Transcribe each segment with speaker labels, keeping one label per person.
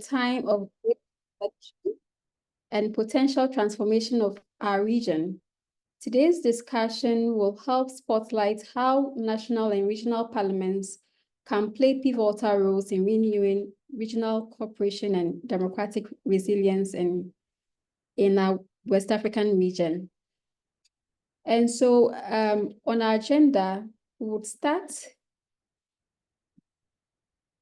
Speaker 1: time of great reflection and potential transformation of our region. Today's discussion will help spotlight how national and regional parliaments can play pivotal roles in renewing regional cooperation and democratic resilience in our West African region. And so on our agenda, we would start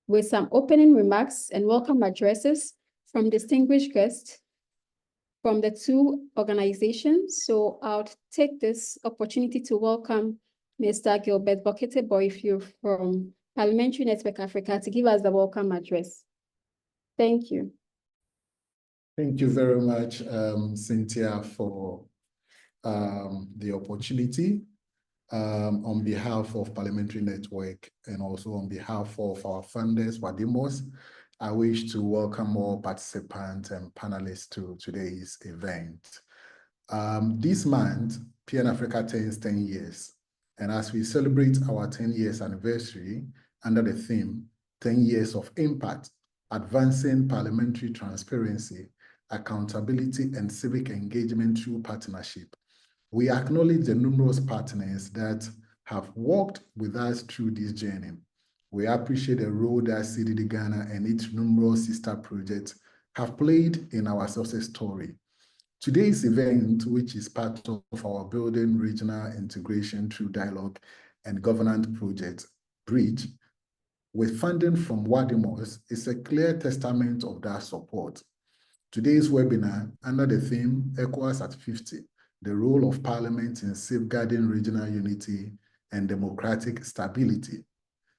Speaker 1: with some opening remarks and welcome addresses from distinguished guests from the two organizations. So I'll take this opportunity to welcome Mr. Gilbert Bokete Boifiu from Parliamentary Network Africa to give us the welcome address. Thank you.
Speaker 2: Thank you very much, Cynthia, for the opportunity. On behalf of Parliamentary Network and also on behalf of our funders, Wadimos, I wish to welcome all participants and panelists to today's event. This month, PN Africa turns 10 years. And as we celebrate our 10 years anniversary under the theme, 10 years of impact, advancing parliamentary transparency, accountability, and civic engagement through partnership, we acknowledge the numerous partners that have worked with us through this journey. We appreciate the role that CDD Ghana and its numerous sister projects have played in our success story. Today's event, which is part of our Building Regional Integration Through Dialogue and Governance project, Bridge, with funding from Wadimos, is a clear testament of that support. Today's webinar, under the theme Ecowas at 50, the role of Parliament in safeguarding regional unity and democratic stability,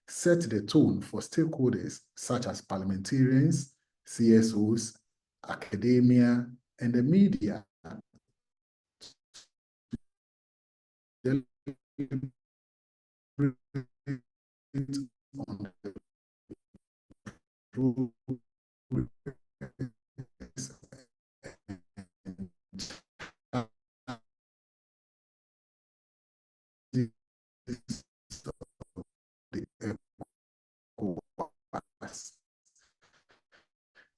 Speaker 2: set the tone for stakeholders such as parliamentarians, CSOs, academia, and the media.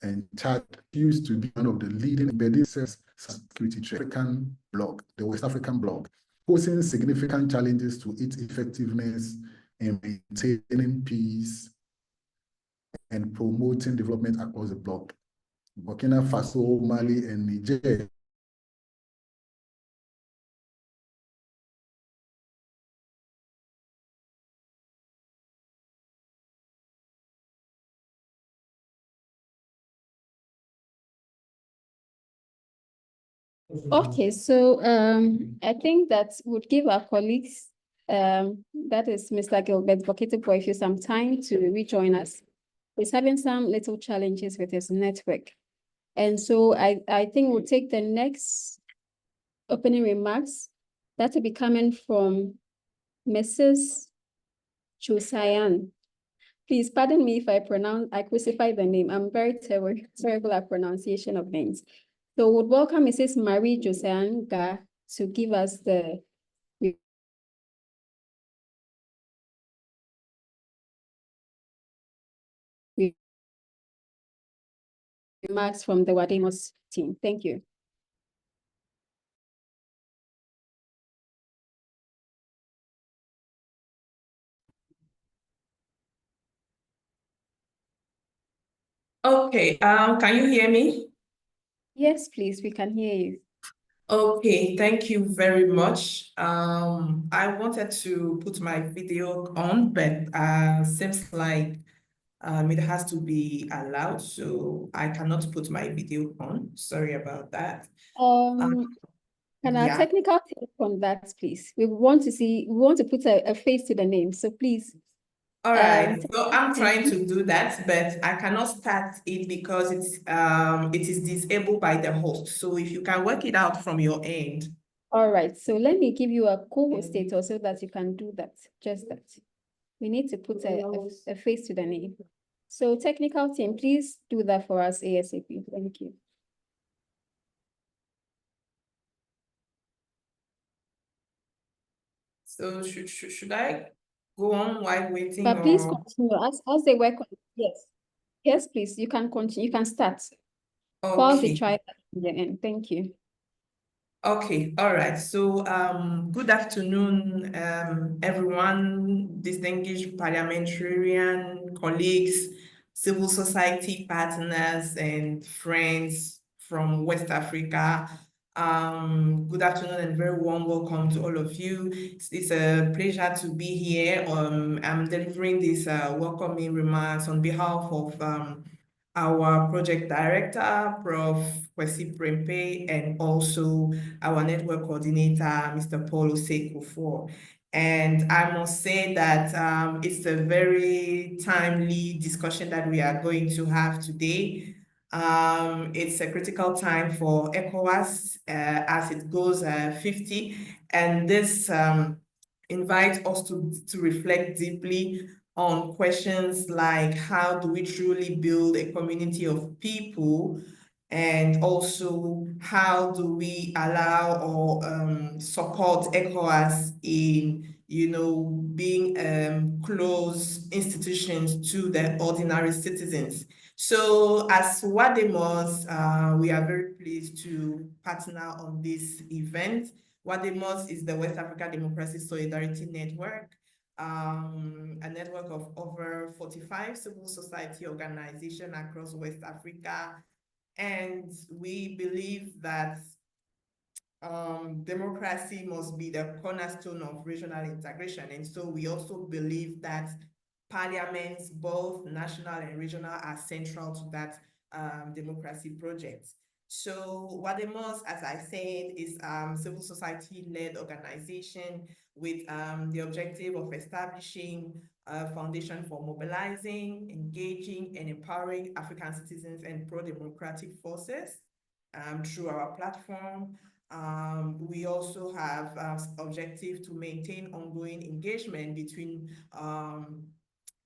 Speaker 2: And Chad used to be one of the leading embedded security African bloc, the West African bloc, posing significant challenges to its effectiveness in maintaining peace and promoting development across the bloc. Burkina Faso, Mali, and Niger
Speaker 1: Okay, so I think that would give our colleagues, that is Mr. Gilbert Bokete Boifiu, some time to rejoin us. He's having some little challenges with his network. And so I think we'll take the next opening remarks. That will be coming from Mrs. Chusayan. Please pardon me if I crucify the name. I'm very terrible at pronunciation of names. So would welcome Mrs. Marie Josianga to give us the remarks from the Wadimos team. Thank you.
Speaker 3: Okay, can you hear me?
Speaker 1: Yes, please, we can hear you.
Speaker 3: Okay, thank you very much. I wanted to put my video on, but seems like it has to be allowed, so I cannot put my video on. Sorry about that.
Speaker 1: Can our technical take on that, please? We want to put a face to the name, so please.
Speaker 3: All right, so I'm trying to do that, but I cannot start it because it is disabled by the host. So if you can work it out from your end.
Speaker 1: All right, so let me give you a co-host status so that you can do that, just that. We need to put a face to the name. So technical team, please do that for us ASAP. Thank you.
Speaker 3: So should I go on while waiting?
Speaker 1: But please continue as they work on it. Yes. Yes, please, you can continue, you can start. Pause the
Speaker 3: Okay.
Speaker 1: trial at the end. Thank you.
Speaker 3: Okay, all right. So, good afternoon, everyone, distinguished parliamentarian colleagues, civil society partners, and friends from West Africa. Good afternoon and very warm welcome to all of you. It's a pleasure to be here. I'm delivering these welcoming remarks on behalf of our project director, Prof. Kwesi Prempe, and also our network coordinator, Mr. Paul Osei. And I must say that it's a very timely discussion that we are going to have today. It's a critical time for Ecowas as it goes 50, and this invites us to reflect deeply on questions like how do we truly build a community of people, and also how do we allow or support ECOWAS in being close institutions to the ordinary citizens. So as Wademos, we are very pleased to partner on this event. Wademos is the West Africa Democracy Solidarity Network, a network of over 45 civil society organizations across West Africa. And we believe that democracy must be the cornerstone of regional integration. And so we also believe that parliaments, both national and regional, are central to that democracy project. So Wademos, as I said, is civil society-led organization with the objective of establishing a foundation for mobilizing, engaging, and empowering African citizens and pro-democratic forces through our platform. We also have objective to maintain ongoing engagement between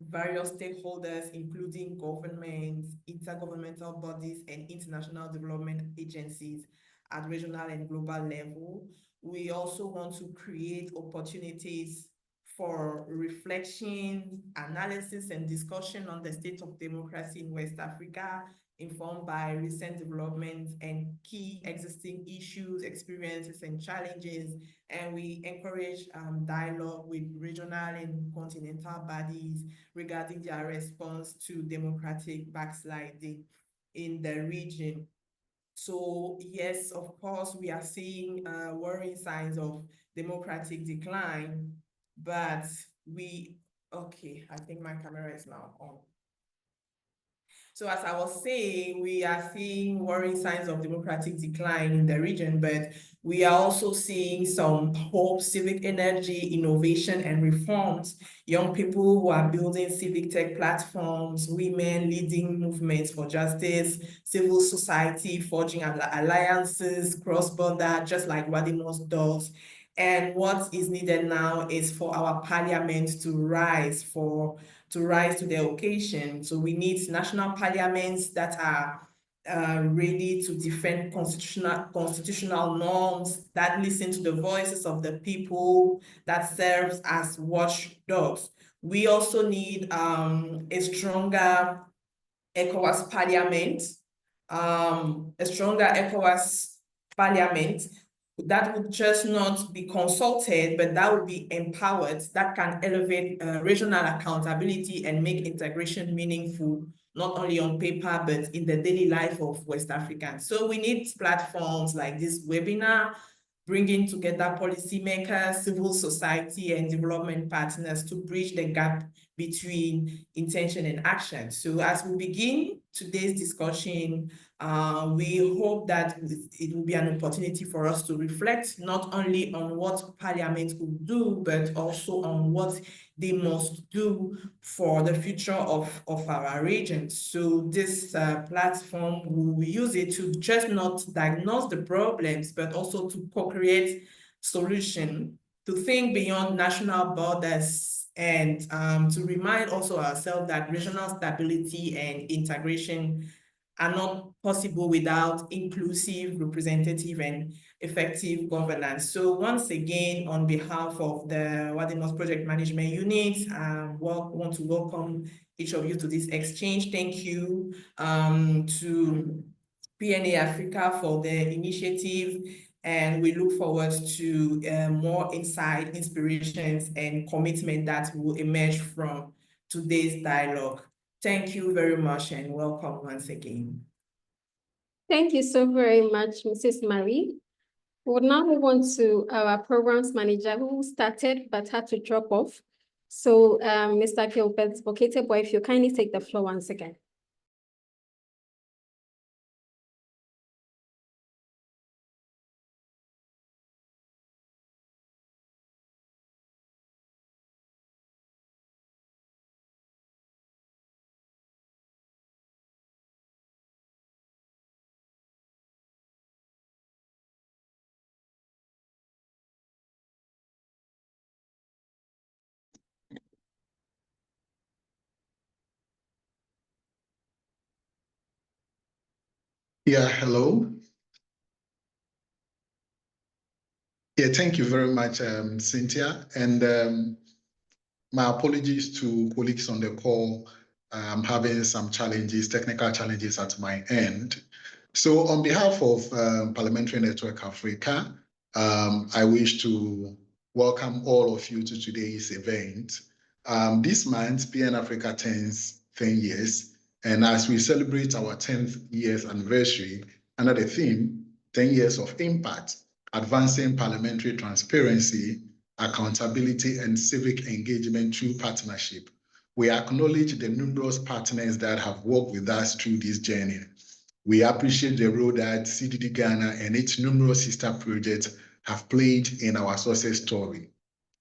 Speaker 3: various stakeholders, including governments, intergovernmental bodies, and international development agencies at regional and global level. We also want to create opportunities for reflection, analysis, and discussion on the state of democracy in West Africa, informed by recent developments and key existing issues, experiences, and challenges. And we encourage dialogue with regional and continental bodies regarding their response to democratic backsliding in the region. So yes, of course, we are seeing worrying signs of democratic decline, but okay, I think my camera is now on. So as I was saying, we are seeing worrying signs of democratic decline in the region, but we are also seeing some hope, civic energy, innovation, and reforms. Young people who are building civic tech platforms, women leading movements for justice, civil society forging alliances, cross-border, just like Wadimos does. And what is needed now is for our parliament to rise to the occasion. So we need national parliaments that are ready to defend constitutional norms, that listen to the voices of the people, that serves as watchdogs. We also need a stronger ECOWAS parliament, that would just not be consulted, but that would be empowered, that can elevate regional accountability and make integration meaningful, not only on paper, but in the daily life of West Africans. So we need platforms like this webinar, bringing together policymakers, civil society, and development partners to bridge the gap between intention and action. So as we begin today's discussion, we hope that it will be an opportunity for us to reflect not only on what Parliament could do, but also on what they must do for the future of our region. So this platform, we will use it to just not diagnose the problems, but also to co-create solutions, to think beyond national borders, and to remind also ourselves that regional stability and integration are not possible without inclusive, representative, and effective governance. So once again, on behalf of the Wadimos Project Management Unit, want to welcome each of you to this exchange. Thank you to PNA Africa for their initiative, and we look forward to more insight, inspirations, and commitment that will emerge from today's dialogue. Thank you very much and welcome once again.
Speaker 1: Thank you so very much, Mrs. Marie. We will now move on to our programs manager who started but had to drop off. So Mr. Gilbert Bokete-Boy, if you kindly take the floor once again.
Speaker 2: Yeah, hello. Yeah, thank you very much, Cynthia. And my apologies to colleagues on the call. I'm having some challenges, technical challenges at my end. So on behalf of Parliamentary Network Africa, I wish to welcome all of you to today's event. This month, PN Africa turns 10 years. And as we celebrate our 10th years anniversary under the theme, 10 years of impact, advancing parliamentary transparency, accountability, and civic engagement through partnership. We acknowledge the numerous partners that have worked with us through this journey. We appreciate the role that CDD Ghana and its numerous sister projects have played in our success story.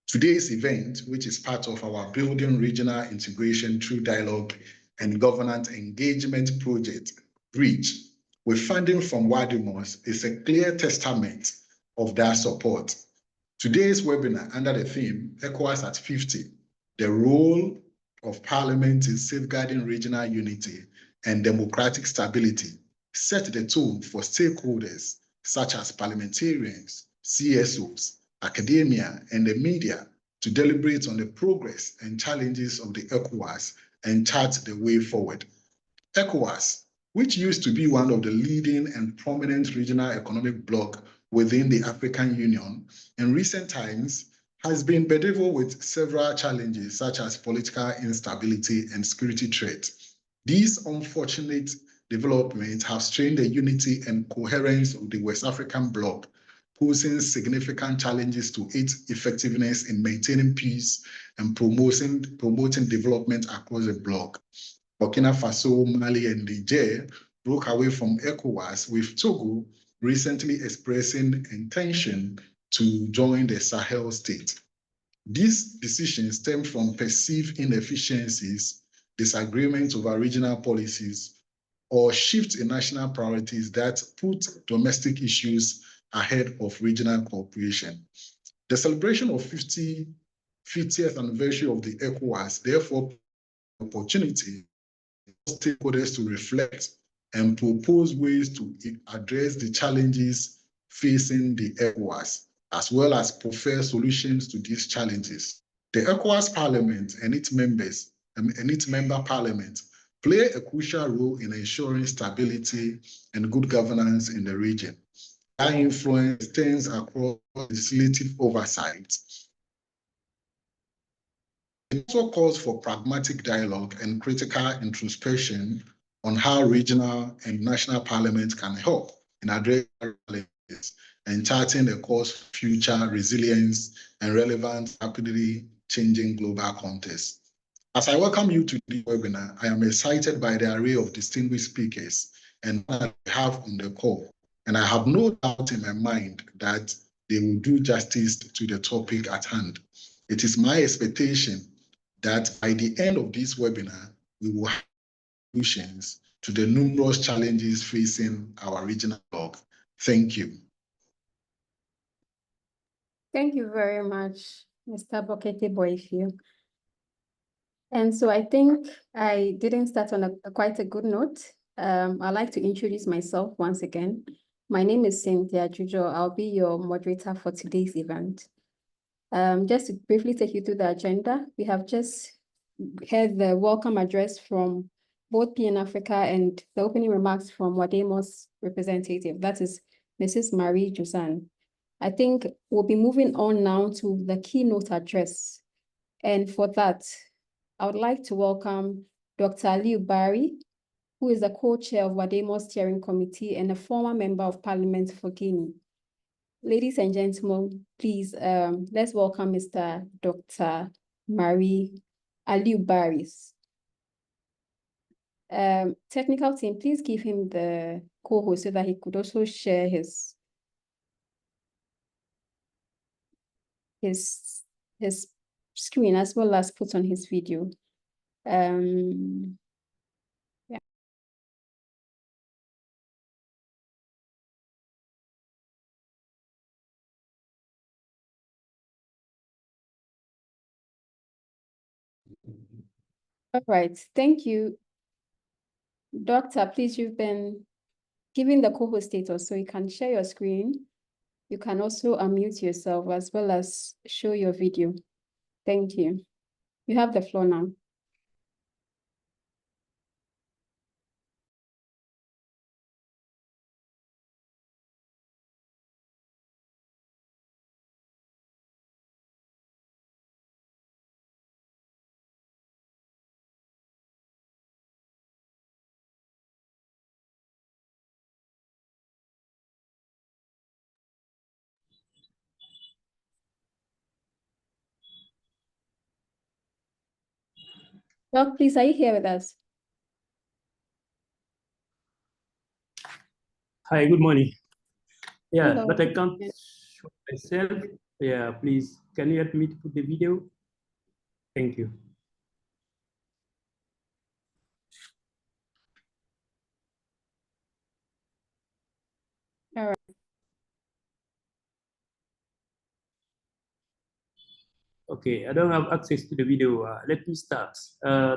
Speaker 2: Today's event, which is part of our Building Regional Integration Through Dialogue and Governance Engagement project, BRIDGE, with funding from Wadimos, is a clear testament of that support. Today's webinar under the theme, Ecowas at 50, the role of Parliament in safeguarding regional unity and democratic stability, set the tone for stakeholders such as parliamentarians, CSOs, academia, and the media to deliberate on the progress and challenges of the Ecowas and chart the way forward. Ecowas, which used to be one of the leading and prominent regional economic bloc within the African Union, in recent times has been bedeviled with several challenges such as political instability and security threats. These unfortunate developments have strained the unity and coherence of the West African bloc, posing significant challenges to its effectiveness in maintaining peace and promoting development across the bloc. Burkina Faso, Mali, and Niger broke away from ECOWAS, with Togo recently expressing intention to join the Sahel state. These decisions stem from perceived inefficiencies, disagreements over regional policies, or shifts in national priorities that put domestic issues ahead of regional cooperation. The celebration of 50th anniversary of the ECOWAS, therefore, opportunity for stakeholders to reflect and propose ways to address the challenges facing the ECOWAS, as well as prefer solutions to these challenges. The ECOWAS Parliament and its members and its member parliament play a crucial role in ensuring stability and good governance in the region. Their influence extends across legislative oversight. It also calls for pragmatic dialogue and critical introspection on how regional and national parliaments can help in addressing challenges and charting a course for future resilience and relevant, rapidly changing global context. As I welcome you to the webinar, I am excited by the array of distinguished speakers and that we have on the call. And I have no doubt in my mind that they will do justice to the topic at hand. It is my expectation that by the end of this webinar, we will have solutions to the numerous challenges facing our regional bloc. Thank you.
Speaker 1: Thank you very much, Mr. Bokete-Boy. And so I think I didn't start on quite a good note. I'd like to introduce myself once again. My name is Cynthia Jujo. I'll be your moderator for today's event. Just to briefly take you through the agenda, we have just heard the welcome address from both PN Africa and the opening remarks from Wademo's representative, that is Mrs. Marie Josan. I think we'll be moving on now to the keynote address. And for that, I would like to welcome Dr. Aliu Bari, who is the co-chair of Wademo's steering committee and a former member of parliament for Guinea. Ladies and gentlemen, please, let's welcome Mr. Dr. Marie Aliu Baris. Technical team, please give him the co-host so that he could also share his screen as well as put on his video. Yeah. All right, thank you. Doctor, please, you've been given the co-host status, so you can share your screen. You can also unmute yourself as well as show your video. Thank you. You have the floor now. Doc, please, are you here with us?
Speaker 4: Hi, good morning. Yeah,
Speaker 1: Hello.
Speaker 4: but I can't show myself. Yeah, please, can you help me to put the video? Thank you.
Speaker 1: All right.
Speaker 4: Okay, I don't have access to the video. Let me start.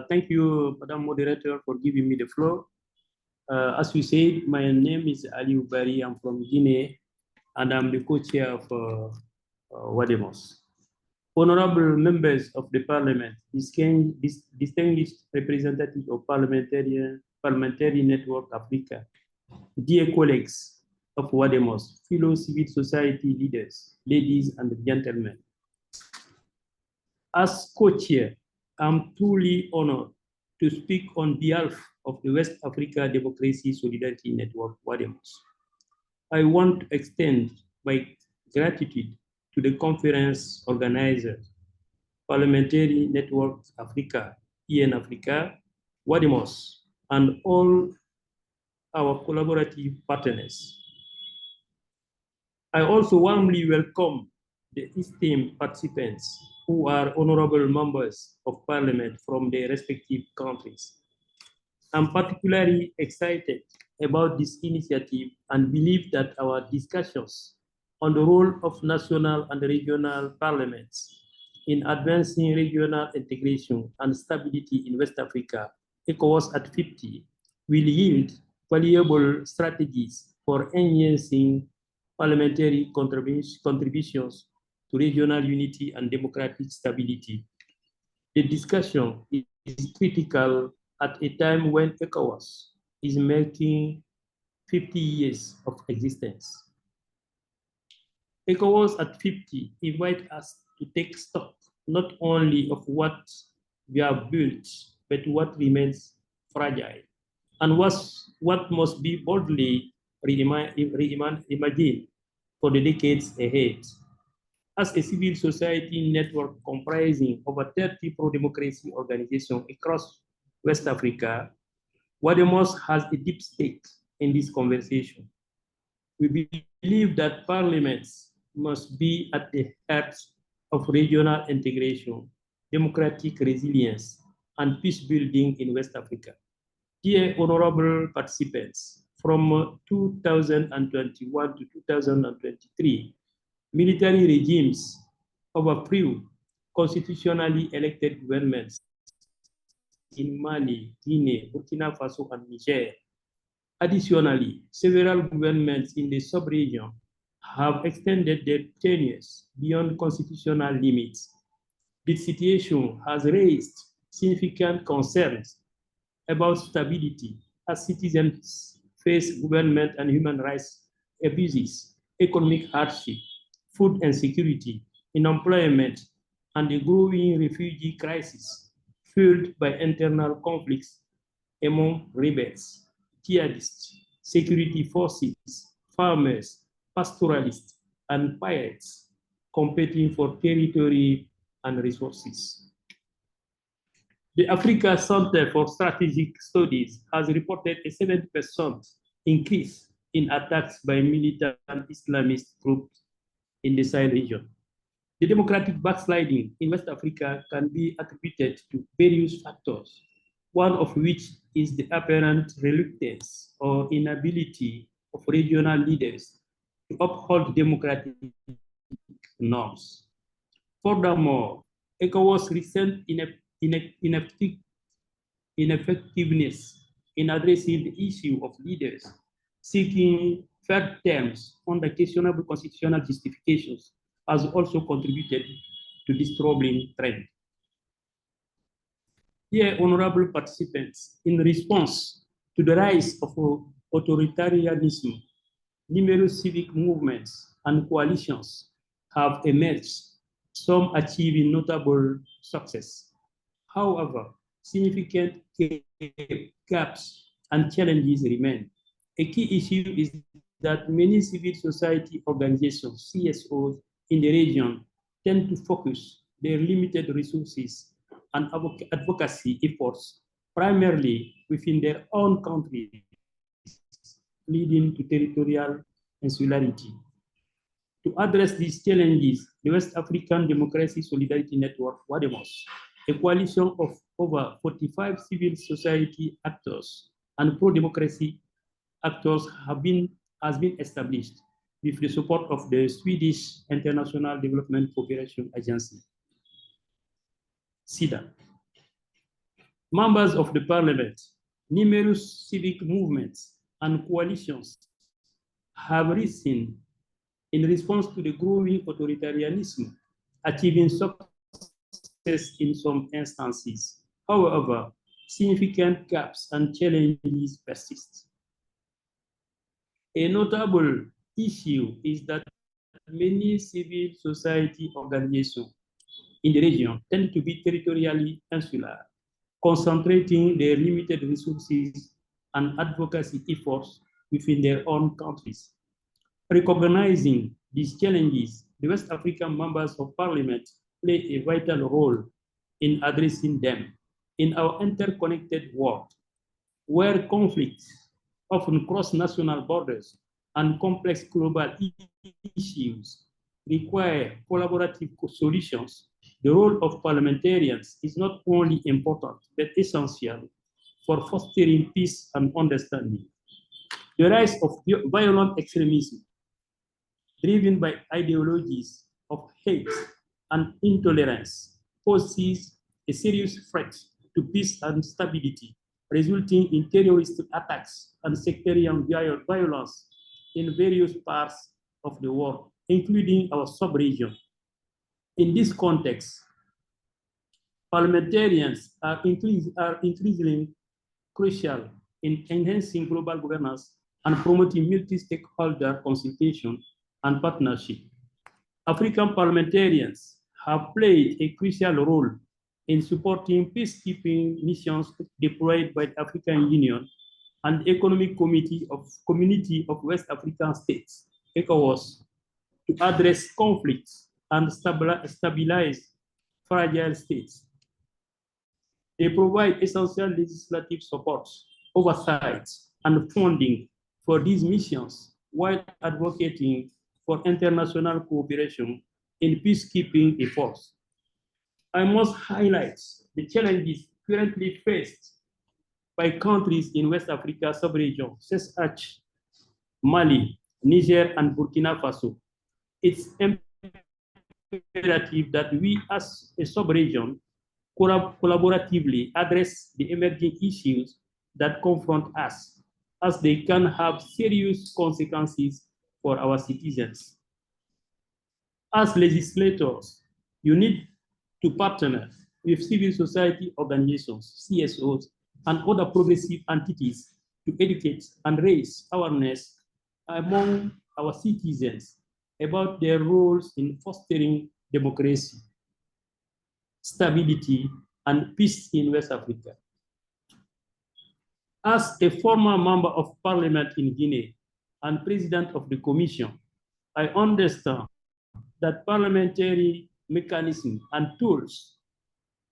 Speaker 4: Thank you, Madam Moderator, for giving me the floor. As you said, my name is Aliu Bari. I'm from Guinea, and I'm the co-chair of Wademos. Honorable members of the parliament, distinguished representatives of Parliamentary Network Africa, dear colleagues of Wademos, fellow civil society leaders, ladies and gentlemen. As co-chair, I'm truly honored to speak on behalf of the West Africa Democracy Solidarity Network, Wademos. I want to extend my gratitude to the conference organizers, Parliamentary Network Africa, EN Africa, Wademos, and all our collaborative partners. I also warmly welcome the esteemed participants who are honorable members of parliament from their respective countries. I'm particularly excited about this initiative and believe that our discussions on the role of national and regional parliaments in advancing regional integration and stability in West Africa, Ecowas at 50, will yield valuable strategies for enhancing parliamentary contributions to regional unity and democratic stability. The discussion is critical at a time when Ecowas is making 50 years of existence. Ecowas at 50 invite us to take stock not only of what we have built, but what remains fragile, and what must be boldly reimagined for the decades ahead. As a civil society network comprising over 30 pro-democracy organizations across West Africa, Wademos has a deep stake in this conversation. We believe that parliaments must be at the heart of regional integration, democratic resilience, and peace building in West Africa. Dear honorable participants, from 2021 to 2023, military regimes overthrew constitutionally elected governments in Mali, Guinea, Burkina Faso, and Niger. Additionally, several governments in the sub-region have extended their tenures beyond constitutional limits. This situation has raised significant concerns about stability as citizens face government and human rights abuses, economic hardship, food insecurity, unemployment, and the growing refugee crisis fueled by internal conflicts among rebels, jihadists, security forces, farmers, pastoralists, and pirates competing for territory and resources. The Africa Center for Strategic Studies has reported a 7% increase in attacks by militant Islamist groups in the Sahel region. The democratic backsliding in West Africa can be attributed to various factors, one of which is the apparent reluctance or inability of regional leaders to uphold democratic norms. Furthermore, Ecowas' recent ineffectiveness in addressing the issue of leaders seeking fair terms under questionable constitutional justifications has also contributed to this troubling trend. Dear honorable participants, in response to the rise of authoritarianism, numerous civic movements and coalitions have emerged, some achieving notable success. However, significant gaps and challenges remain. A key issue is that many civil society organizations, CSOs, in the region tend to focus their limited resources and advocacy efforts primarily within their own countries, leading to territorial insularity. To address these challenges, the West African Democracy Solidarity Network, WADEMOS, a coalition of over 45 civil society actors and pro-democracy actors has been established with the support of the Swedish International Development Cooperation Agency, SIDA. Members of the parliament, numerous civic movements and coalitions have risen in response to the growing authoritarianism, achieving success in some instances. However, significant gaps and challenges persist. A notable issue is that many civil society organizations in the region tend to be territorially insular, concentrating their limited resources and advocacy efforts within their own countries. Recognizing these challenges, the West African members of parliament play a vital role in addressing them. In our interconnected world, where conflicts often cross national borders and complex global issues require collaborative solutions, the role of parliamentarians is not only important, but essential for fostering peace and understanding. The rise of violent extremism, driven by ideologies of hate and intolerance, poses a serious threat to peace and stability, resulting in terrorist attacks and sectarian violence in various parts of the world, including our sub-region. In this context, parliamentarians are increasingly crucial in enhancing global governance and promoting multi-stakeholder consultation and partnership. African parliamentarians have played a crucial role in supporting peacekeeping missions deployed by the African Union and the Economic Community of West African States, Ecowas, to address conflicts and stabilize fragile states. They provide essential legislative support, oversight, and funding for these missions while advocating for international cooperation in peacekeeping efforts. I must highlight the challenges currently faced by countries in West Africa sub-region, such as Mali, Niger, and Burkina Faso. It's imperative that we as a sub-region collaboratively address the emerging issues that confront us, as they can have serious consequences for our citizens. As legislators, you need to partner with civil society organizations, CSOs, and other progressive entities to educate and raise awareness among our citizens about their roles in fostering democracy, stability, and peace in West Africa. As a former member of parliament in Guinea and president of the commission, I understand that parliamentary mechanisms and tools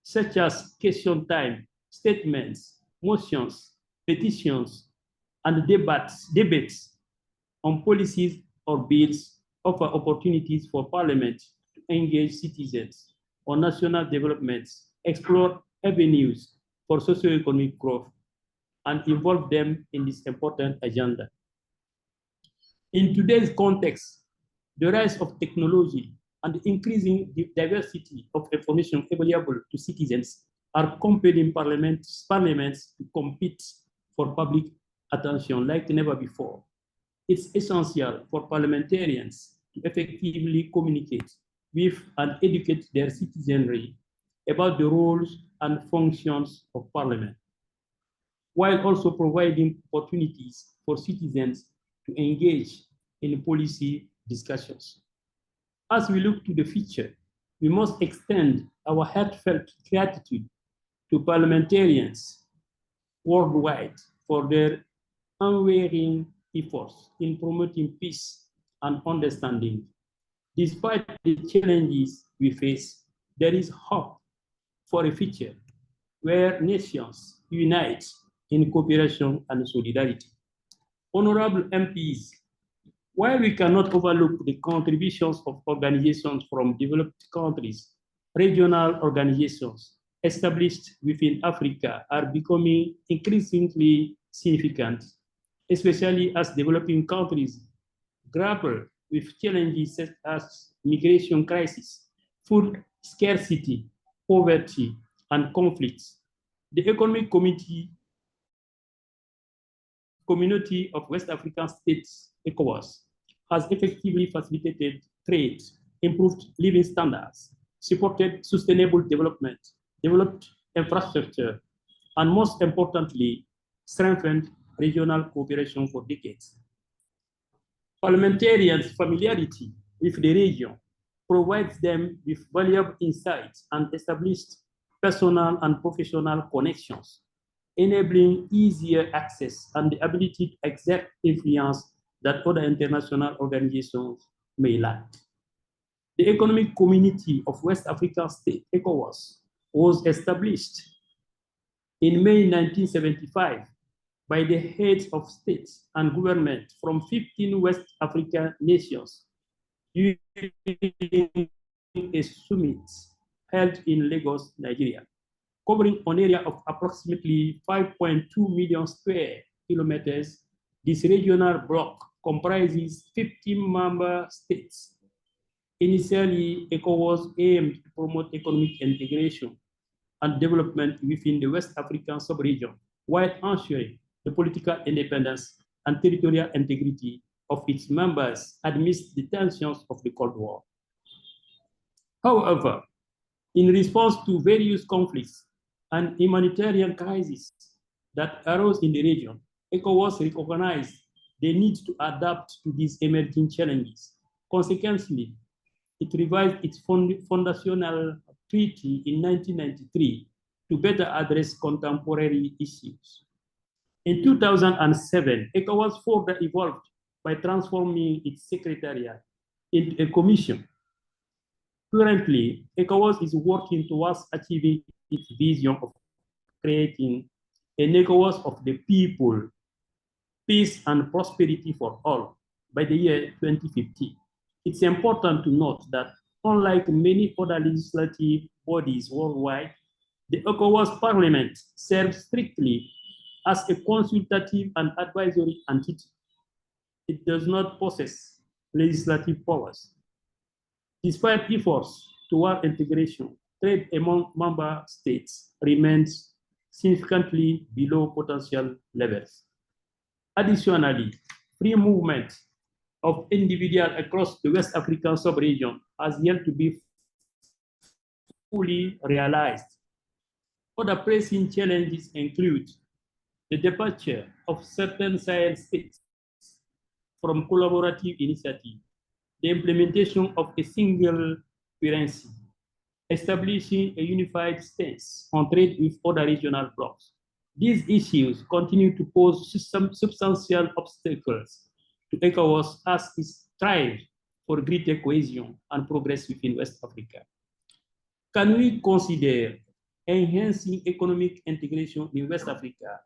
Speaker 4: such as question time, statements, motions, petitions, and debates on policies or bills offer opportunities for parliament to engage citizens on national developments, explore avenues for socioeconomic growth, and involve them in this important agenda. In today's context, the rise of technology and increasing the diversity of information available to citizens are compelling parliaments to compete for public attention like never before. It's essential for parliamentarians to effectively communicate with and educate their citizenry about the roles and functions of parliament, while also providing opportunities for citizens to engage in policy discussions. As we look to the future, we must extend our heartfelt gratitude to parliamentarians worldwide for their unwavering efforts in promoting peace and understanding. Despite the challenges we face, there is hope for a future where nations unite in cooperation and solidarity. Honorable MPs, while we cannot overlook the contributions of organizations from developed countries, regional organizations established within Africa are becoming increasingly significant, especially as developing countries grapple with challenges such as migration crisis, food scarcity, poverty, and conflicts. The Economic Community of West African States, ECOWAS, has effectively facilitated trade, improved living standards, supported sustainable development, developed infrastructure, and most importantly, strengthened regional cooperation for decades. Parliamentarians' familiarity with the region provides them with valuable insights and established personal and professional connections, enabling easier access and the ability to exert influence that other international organizations may lack. The Economic Community of West African States, ECOWAS, was established in May 1975 by the heads of states and government from 15 West African nations during a summit held in Lagos, Nigeria, covering an area of approximately 5.2 million square kilometers. This regional bloc comprises 15 member states. Initially, ECOWAS aimed to promote economic integration and development within the West African sub-region, while ensuring the political independence and territorial integrity of its members amidst the tensions of the Cold War. However, in response to various conflicts and humanitarian crises that arose in the region, ECOWAS recognized the need to adapt to these emerging challenges. Consequently, it revised its foundational treaty in 1993 to better address contemporary issues. In 2007, ECOWAS further evolved by transforming its secretariat into a commission. Currently, ECOWAS is working towards achieving its vision of creating an ECOWAS of the people, peace and prosperity for all by the year 2050. It's important to note that unlike many other legislative bodies worldwide, the ECOWAS Parliament serves strictly as a consultative and advisory entity. It does not possess legislative powers. Despite efforts toward integration, trade among member states remains significantly below potential levels. Additionally, free movement of individuals across the West African sub-region has yet to be fully realized Other pressing challenges include the departure of certain Sahel states from collaborative initiative, the implementation of a single currency, establishing a unified stance on trade with other regional blocs. These issues continue to pose substantial obstacles to ECOWAS as it strives for greater cohesion and progress within West Africa. Can we consider enhancing economic integration in West Africa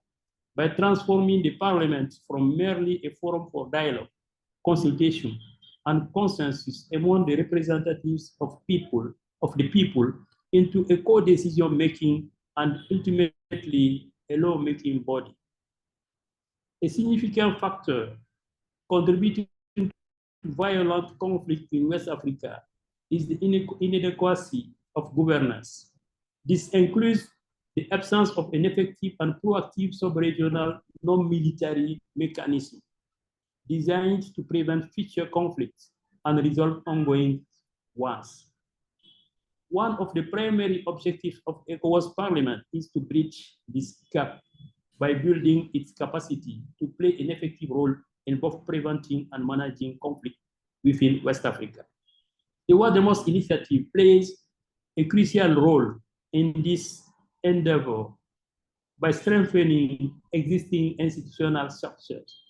Speaker 4: by transforming the parliament from merely a forum for dialogue, consultation, and consensus among the representatives of the people into a co-decision making and ultimately a law-making body? A significant factor contributing to violent conflict in West Africa is the inadequacy of governance. This includes the absence of an effective and proactive sub-regional non-military mechanism designed to prevent future conflicts and resolve ongoing ones. One of the primary objectives of ECOWAS Parliament is to bridge this gap by building its capacity to play an effective role in both preventing and managing conflict within West Africa. The Wademos initiative plays a crucial role in this endeavor by strengthening existing institutional structures.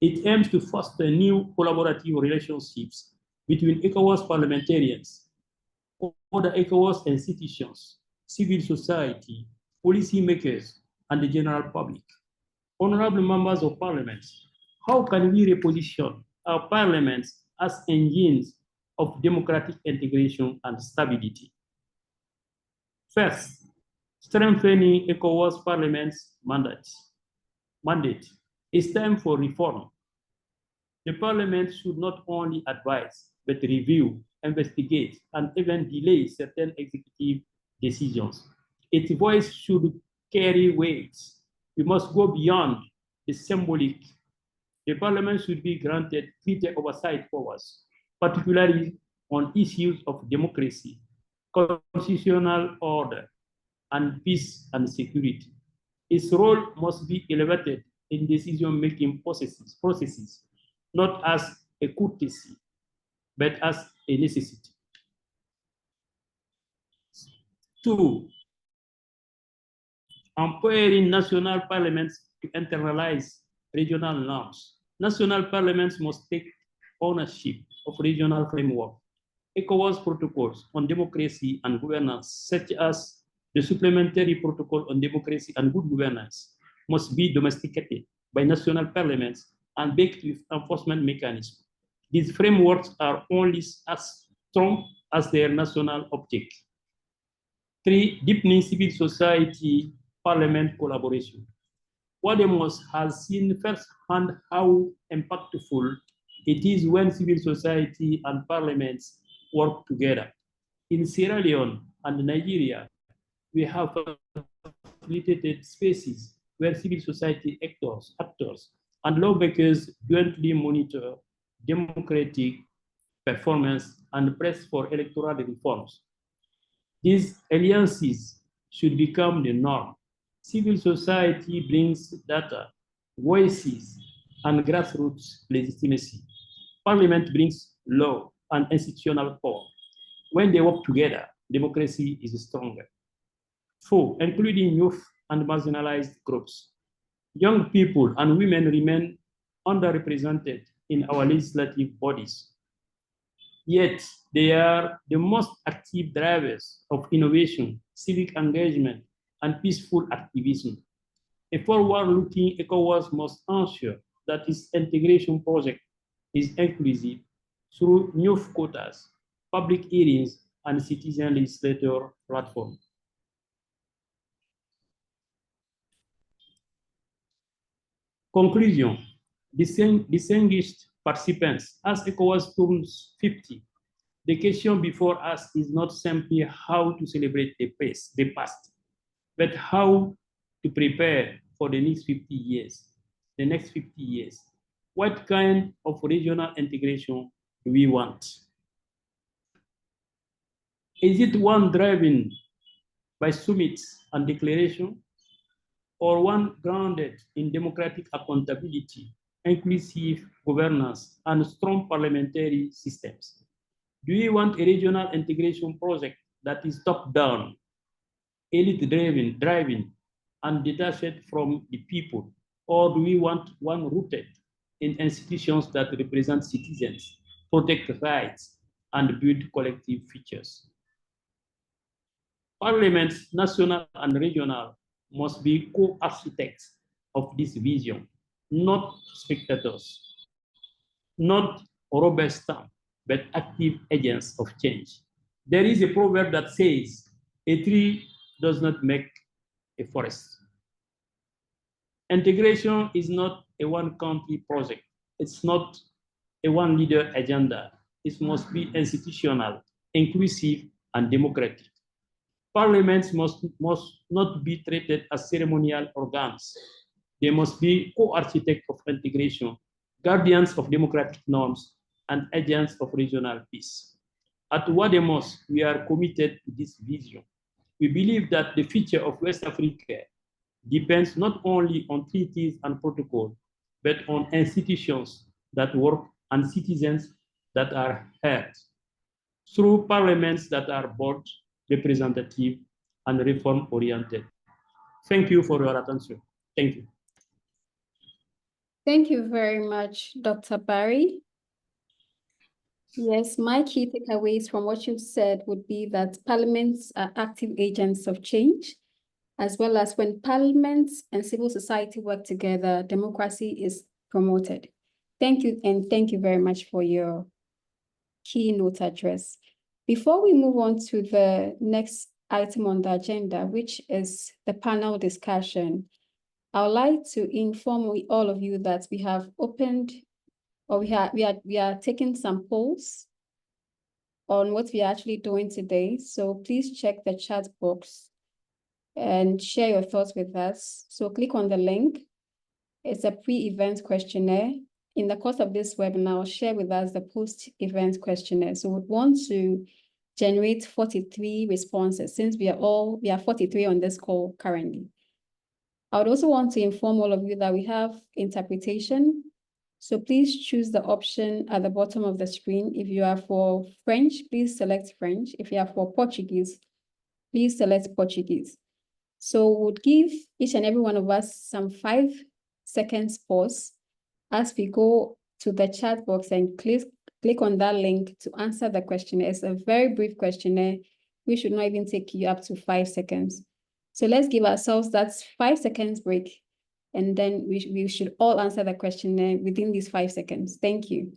Speaker 4: It aims to foster new collaborative relationships between ECOWAS parliamentarians, other ECOWAS institutions, civil society, policymakers, and the general public. Honorable members of parliament, how can we reposition our parliaments as engines of democratic integration and stability? First, strengthening ECOWAS Parliament's mandate. It's time for reform. The Parliament should not only advise, but review, investigate, and even delay certain executive decisions. Its voice should carry weight. We must go beyond the symbolic. The Parliament should be granted greater oversight powers, particularly on issues of democracy, constitutional order, and peace and security. Its role must be elevated in decision-making processes, not as a courtesy, but as a necessity. Two, empowering national parliaments to internalize regional norms. National parliaments must take ownership of regional framework. ECOWAS protocols on democracy and governance, such as the Supplementary Protocol on Democracy and Good Governance, must be domesticated by national parliaments and backed with enforcement mechanisms. These frameworks are only as strong as their national object. Three, deepening civil society parliament collaboration. Wademos has seen firsthand how impactful it is when civil society and parliaments work together. In Sierra Leone and Nigeria, we have facilitated spaces where civil society actors and lawmakers jointly monitor democratic performance and press for electoral reforms. These alliances should become the norm. Civil society brings data, voices, and grassroots legitimacy. Parliament brings law and institutional power. When they work together, democracy is stronger. Four, including youth and marginalized groups. Young people and women remain underrepresented in our legislative bodies. Yet, they are the most active drivers of innovation, civic engagement, and peaceful activism. A forward-looking ECOWAS must ensure that its integration project is inclusive through youth quotas, public hearings, and citizen legislator platform. Conclusion, distinguished participants, as ECOWAS turns 50, the question before us is not simply how to celebrate the past, but how to prepare for the next 50 years. What kind of regional integration do we want? Is it one driven by summits and declarations, or one grounded in democratic accountability, inclusive governance, and strong parliamentary systems? Do we want a regional integration project that is top-down, elite-driven, and detached from the people? Or do we want one rooted in institutions that represent citizens, protect rights, and build collective futures? Parliaments, national and regional, must be co-architects of this vision, not spectators, not rubber stamp, but active agents of change. There is a proverb that says, a tree does not make a forest. Integration is not a one country project. It's not a one leader agenda. It must be institutional, inclusive, and democratic. Parliaments must not be treated as ceremonial organs. They must be co-architects of integration, guardians of democratic norms, and agents of regional peace. At Wademos, we are committed to this vision. We believe that the future of West Africa depends not only on treaties and protocols, but on institutions that work and citizens that are heard through parliaments that are both representative and reform-oriented. Thank you for your attention. Thank you.
Speaker 1: Thank you very much, Dr. Barry. Yes, my key takeaways from what you've said would be that parliaments are active agents of change, as well as when parliaments and civil society work together, democracy is promoted. Thank you, and thank you very much for your keynote address. Before we move on to the next item on the agenda, which is the panel discussion, I would like to inform all of you that we have opened, or we are taking some polls on what we are actually doing today. So please check the chat box and share your thoughts with us. So click on the link. It's a pre-event questionnaire. In the course of this webinar, share with us the post-event questionnaire. So we want to generate 43 responses since we are 43 on this call currently. I would also want to inform all of you that we have interpretation. So please choose the option at the bottom of the screen. If you are for French, please select French. If you are for Portuguese, please select Portuguese. So we'll give each and every one of us some 5 seconds pause as we go to the chat box and click on that link to answer the questionnaire. It's a very brief questionnaire. We should not even take you up to 5 seconds. So let's give ourselves that 5 seconds break, and then we should all answer the questionnaire within these 5 seconds. Thank you.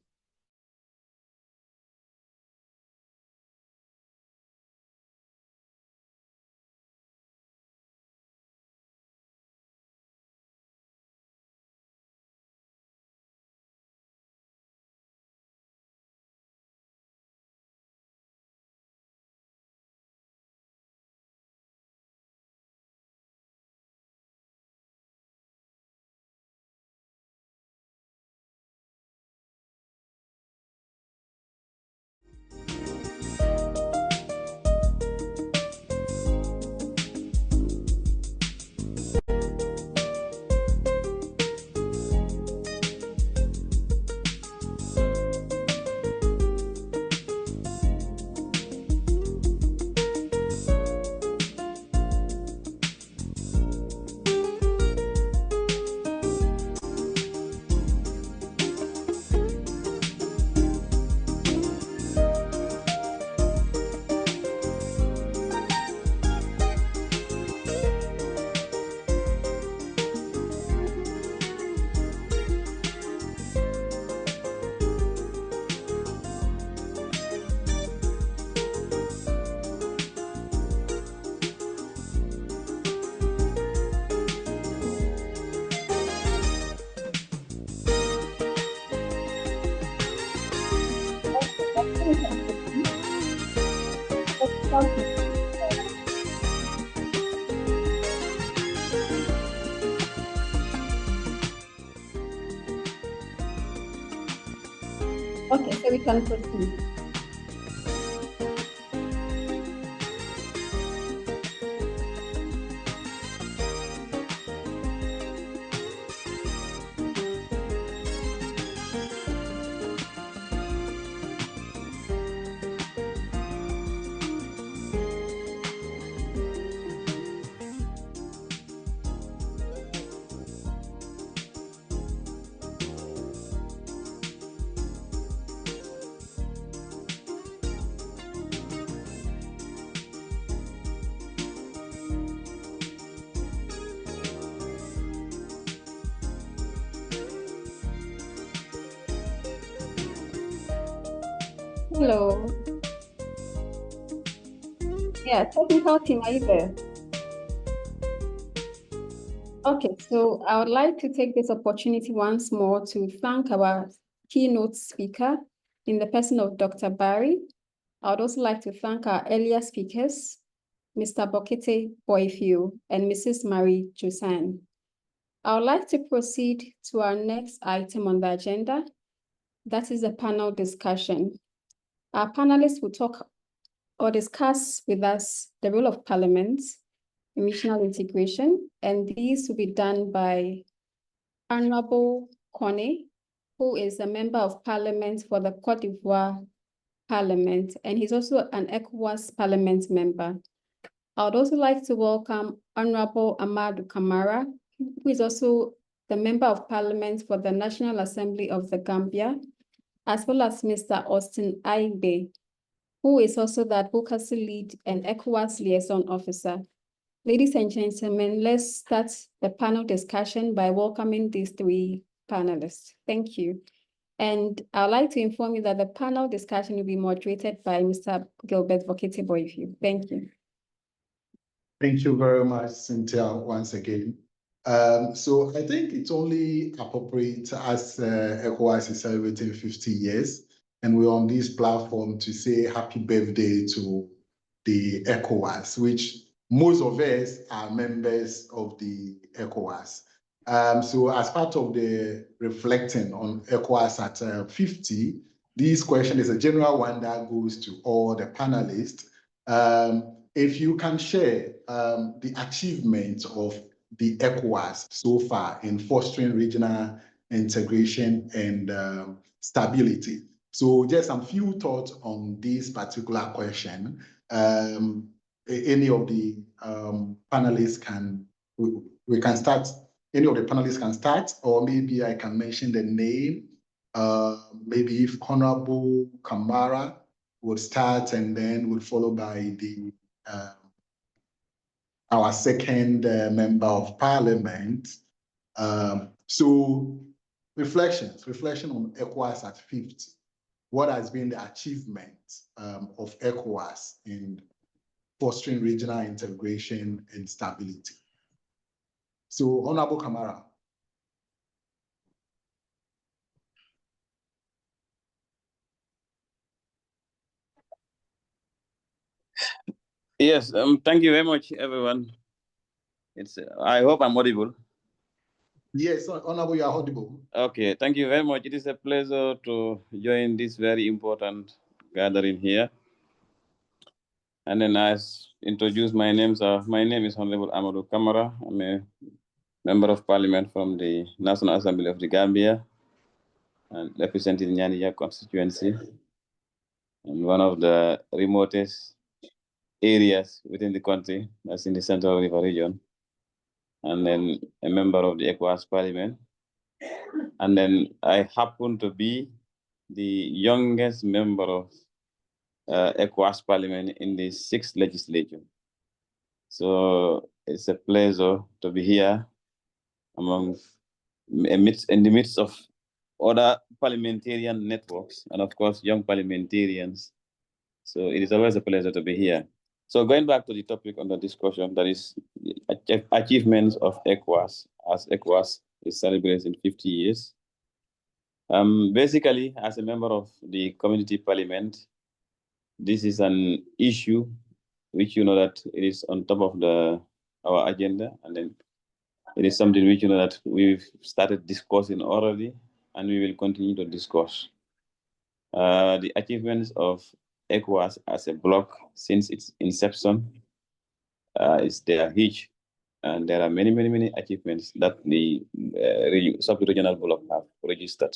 Speaker 1: Okay, so we can proceed. Hello. Yeah, technical team, are you there? Okay, so I would like to take this opportunity once more to thank our keynote speaker in the person of Dr. Barry. I would also like to thank our earlier speakers, Mr. Bokete Boyfiu and Mrs. Marie Josan. I would like to proceed to our next item on the agenda. That is a panel discussion. Our panelists will talk or discuss with us the role of Parliament in regional integration, and these will be done by Honorable Kone, who is a member of Parliament for the Cote d'Ivoire Parliament, and he's also an Ecowas Parliament member. I would also like to welcome Honorable Amadou Kamara, who is also the Member of Parliament for the National Assembly of the Gambia, as well as Mr. Austin Aigbe, who is also the advocacy lead and Ecowas liaison officer. Ladies and gentlemen, let's start the panel discussion by welcoming these three panelists. Thank you. And I'd like to inform you that the panel discussion will be moderated by Mr. Gilbert Bokete Boyfiu. Thank you.
Speaker 2: Thank you very much, Cynthia, once again. So I think it's only appropriate as ECOWAS is celebrating 50 years, and we're on this platform to say happy birthday to the ECOWAS, which most of us are members of the ECOWAS. So as part of the reflecting on ECOWAS at 50, this question is a general one that goes to all the panelists. If you can share the achievements of the ECOWAS so far in fostering regional integration and stability. So just some few thoughts on this particular question. Any of the panelists can, we can start, any of the panelists can start, or maybe I can mention the name. Maybe if Honorable Kamara would start and then would follow by the our second member of parliament. So reflection on ECOWAS at 50. What has been the achievement of ECOWAS in fostering regional integration and stability? So Honorable Kamara.
Speaker 5: Yes, thank you very much, everyone. I hope I'm audible.
Speaker 2: Yes, Honorable, you are audible.
Speaker 5: Okay, thank you very much. It is a pleasure to join this very important gathering here. And then I introduce my names. My name is Honorable Amadou Kamara. I'm a member of parliament from the National Assembly of the Gambia and representing Nyaniya constituency and one of the remotest areas within the country, that's in the Central River region. And then a member of the ECOWAS Parliament. And then I happen to be the youngest member of ECOWAS Parliament in the 6th legislature. So it's a pleasure to be here in the midst of other parliamentarian networks and of course young parliamentarians. So it is always a pleasure to be here. So going back to the topic on the discussion, that is achievements of ECOWAS, as ECOWAS is celebrating 50 years. Basically, as a member of the community parliament, this is an issue which you know that it is on top of our agenda, and then it is something which you know that we've started discussing already, and we will continue to discuss. The achievements of ECOWAS as a bloc since its inception they are huge, and there are many achievements that the sub-regional bloc have registered.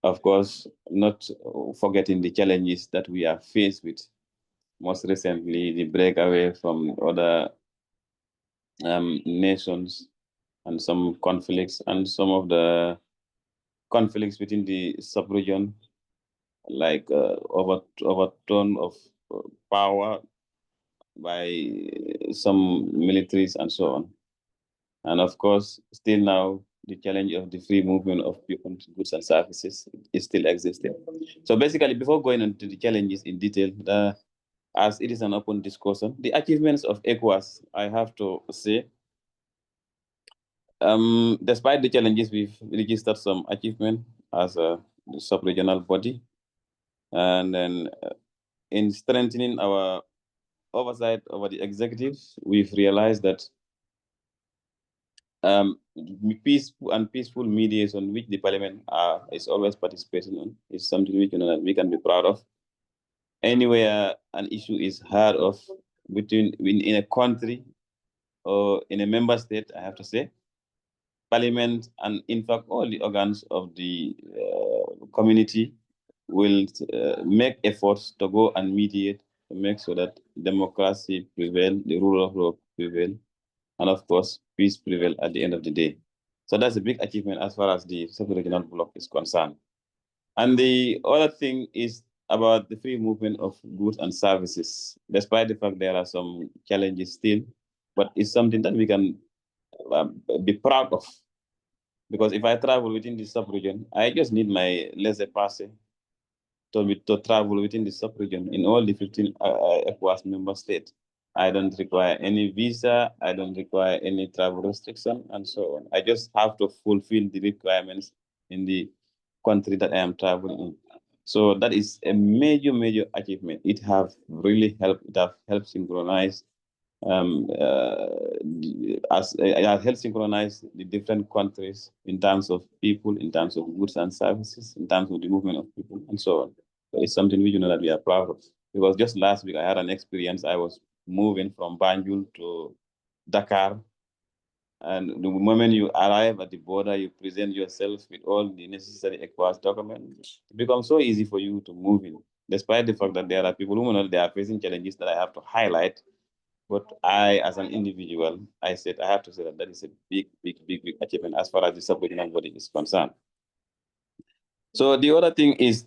Speaker 5: Of course, not forgetting the challenges that we are faced with. Most recently, the breakaway from other nations and some conflicts, and some of the conflicts within the sub-region, like overturn of power by some militaries and so on. And of course, still now, the challenge of the free movement of people, goods, and services is still existing. So basically, before going into the challenges in detail, as it is an open discussion, the achievements of Ecowas, I have to say, despite the challenges, we've registered some achievement as a sub-regional body, and then in strengthening our oversight over the executives, we've realized that peaceful mediation, which the parliament is always participating on, is something which that we can be proud of. Anywhere an issue is heard of in a country or in a member state, I have to say, parliament and in fact all the organs of the community will make efforts to go and mediate to make sure that democracy prevail, the rule of law prevail, and of course, peace prevail at the end of the day. So that's a big achievement as far as the sub-regional bloc is concerned. And the other thing is about the free movement of goods and services, despite the fact there are some challenges still, but it's something that we can be proud of. Because if I travel within the sub-region, I just need my laissez-passer to travel within the sub-region in all the 15 Ecowas member states. I don't require any visa, I don't require any travel restriction, and so on. I just have to fulfill the requirements in the country that I am traveling in. So that is a major, major achievement. It has really helped. It has helped synchronize it has helped synchronize the different countries in terms of people, in terms of goods and services, in terms of the movement of people, and so on. So it's something we that we are proud of. Because just last week I had an experience. I was moving from Banjul to Dakar. And the moment you arrive at the border, you present yourself with all the necessary Ecowas documents. It becomes so easy for you to move in, despite the fact that there are people who know they are facing challenges that I have to highlight. But I, as an individual, I have to say that is a big, big, big, big achievement as far as the sub-regional body is concerned. So the other thing is,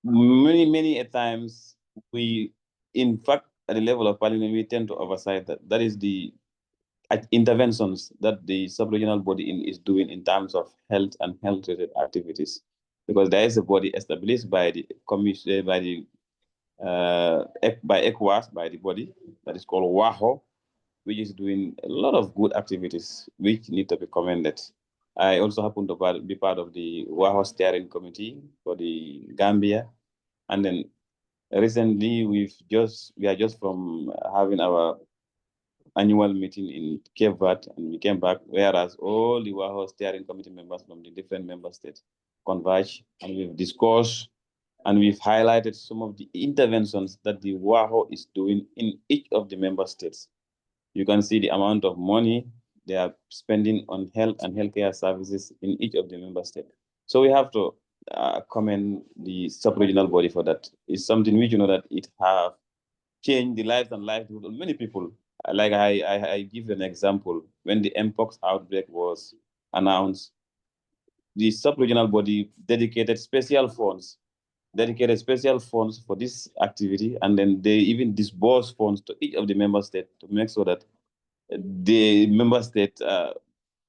Speaker 5: many a times we, in fact, at the level of parliament, we tend to oversight that. That is the interventions that the sub-regional body is doing in terms of health and health-related activities, because there is a body established by the commission, by Ecowas, by the body that is called WAHO, which is doing a lot of good activities which need to be commended. I also happen to be part of the WAHO steering committee for the Gambia, and then recently we are just from having our annual meeting in Cape Verde, and we came back, whereas all the WAHO steering committee members from the different member states converge, and we've discussed and we've highlighted some of the interventions that the WAHO is doing in each of the member states. You can see the amount of money they are spending on health and healthcare services in each of the member states. So we have to commend the sub-regional body for that. It's something which that it have changed the lives and livelihood of many people. Like I give an example. When the Mpox outbreak was announced, the sub-regional body dedicated special funds for this activity, and then they even disburse funds to each of the member states to make sure that the member state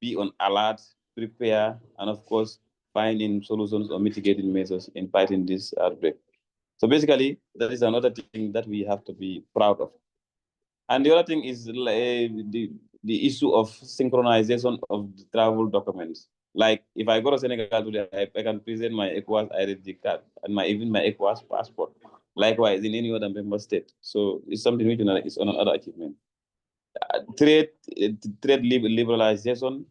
Speaker 5: be on alert, prepare, and of course, finding solutions or mitigating measures in fighting this outbreak. So basically, that is another thing that we have to be proud of. And the other thing is the issue of synchronization of the travel documents. Like if I go to Senegal today, I can present my Ecowas identity card and even my Ecowas passport. Likewise, in any other member state. So it's something which is another achievement. Trade liberalization,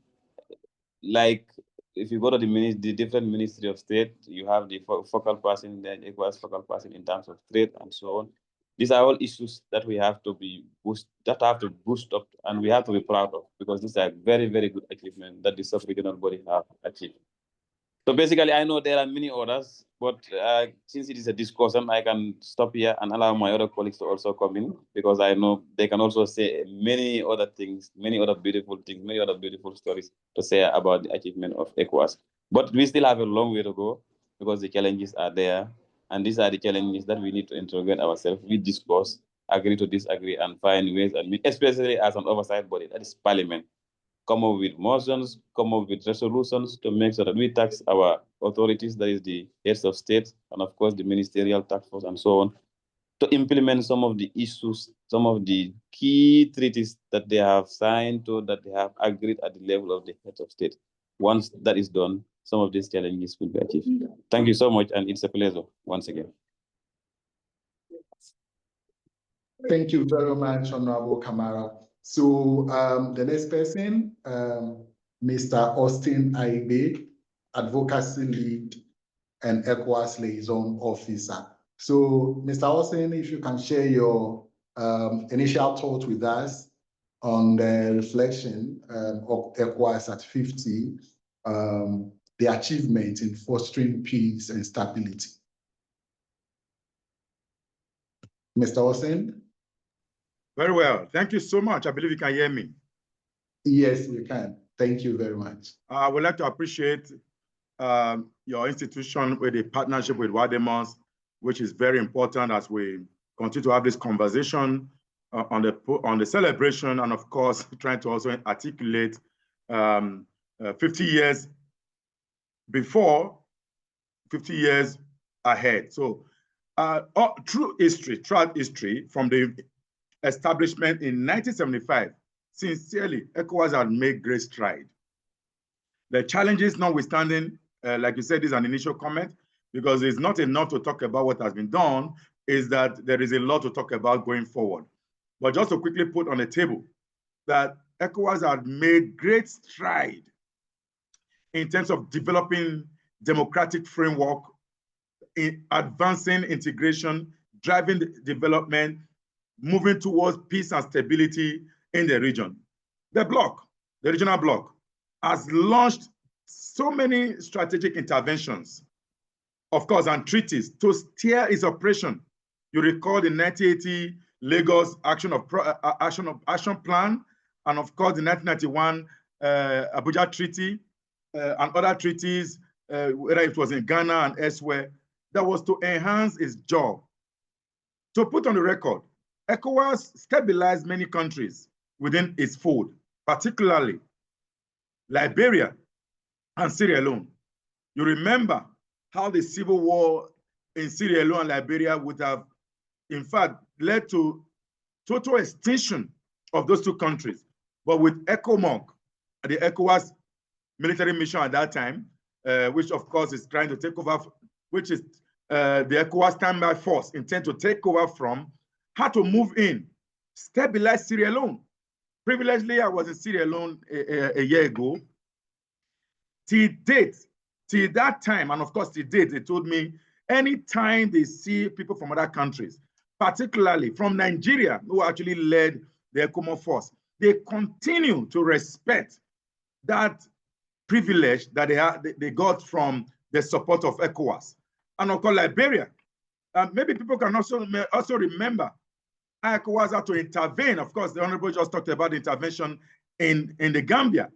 Speaker 5: like if you go to the different Ministry of State, you have the focal person, the Ecowas focal person in terms of trade and so on. These are all issues that we have to boost up, and we have to be proud of, because these are very, very good achievements that the sub-regional body have achieved. So basically, I know there are many others, but since it is a discussion, I can stop here and allow my other colleagues to also come in, because I know they can also say many other things, many other beautiful things, many other beautiful stories to say about the achievement of Ecowas. But we still have a long way to go, because the challenges are there. And these are the challenges that we need to interrogate ourselves. We discuss, agree to disagree, and find ways, and especially as an oversight body, that is Parliament. come up with motions, come up with resolutions to make sure that we tax our authorities, that is the heads of state, and of course the ministerial task force and so on, to implement some of the issues, some of the key treaties that they have signed to, that they have agreed at the level of the heads of state. Once that is done, some of these challenges will be achieved. Thank you so much, and it's a pleasure once again.
Speaker 2: Thank you very much, Honorable Kamara. So the next person, Mr. Austin Aibe, Advocacy Lead and Ecowas Liaison Officer. So, Mr. Austin, if you can share your initial thoughts with us on the reflection of Ecowas at 50, the achievement in fostering peace and stability. Mr. Austin?
Speaker 6: Very well. Thank you so much. I believe you can hear me.
Speaker 2: Yes, we can. Thank you very much.
Speaker 6: I would like to appreciate your institution with a partnership with Wademos, which is very important as we continue to have this conversation on the celebration, and of course, trying to also articulate 50 years before, 50 years ahead. So throughout history, from the establishment in 1975, sincerely, ECOWAS has made great stride. The challenges notwithstanding, like you said, this is an initial comment, because it's not enough to talk about what has been done, is that there is a lot to talk about going forward. But just to quickly put on the table that ECOWAS has made great stride in terms of developing democratic framework, in advancing integration, driving the development, moving towards peace and stability in the region. The bloc, the regional bloc, has launched so many strategic interventions, of course, and treaties to steer its operation. You recall the 1980 Lagos Action Plan, and of course the 1991 Abuja Treaty, and other treaties, whether it was in Ghana and elsewhere, that was to enhance its job. To put on the record, ECOWAS stabilized many countries within its fold, particularly Liberia and Sierra Leone. You remember how the civil war in Sierra Leone and Liberia would have, in fact, led to total extinction of those two countries. But with ECOMOG, the ECOWAS military mission at that time, which of course is trying to take over, which is the ECOWAS standby force intend to take over from, had to move in, stabilize Sierra Leone. Privilegedly, I was in Sierra Leone a year ago. Till that time, and of course till date, they told me, anytime they see people from other countries, particularly from Nigeria, who actually led the ECOMOG force, they continue to respect that privilege that they got from the support of ECOWAS. And of course, Liberia. Maybe people can also remember ECOWAS had to intervene. Of course, the Honorable just talked about the intervention in the Gambia,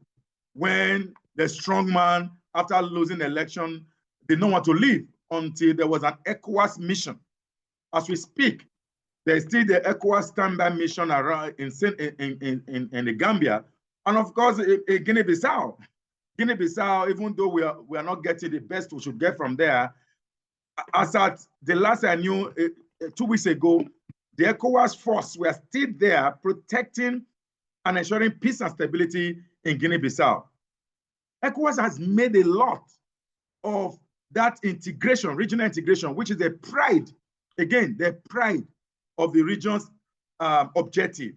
Speaker 6: when the strongman, after losing the election, did not want to leave until there was an ECOWAS mission. As we speak, there's still the ECOWAS standby mission around in the Gambia, and of course in Guinea-Bissau. Guinea-Bissau, even though we are not getting the best we should get from there, as at the last I knew 2 weeks ago, the ECOWAS force were still there protecting and ensuring peace and stability in Guinea-Bissau. ECOWAS has made a lot of that integration, regional integration, which is the pride, again, the pride of the region's objective.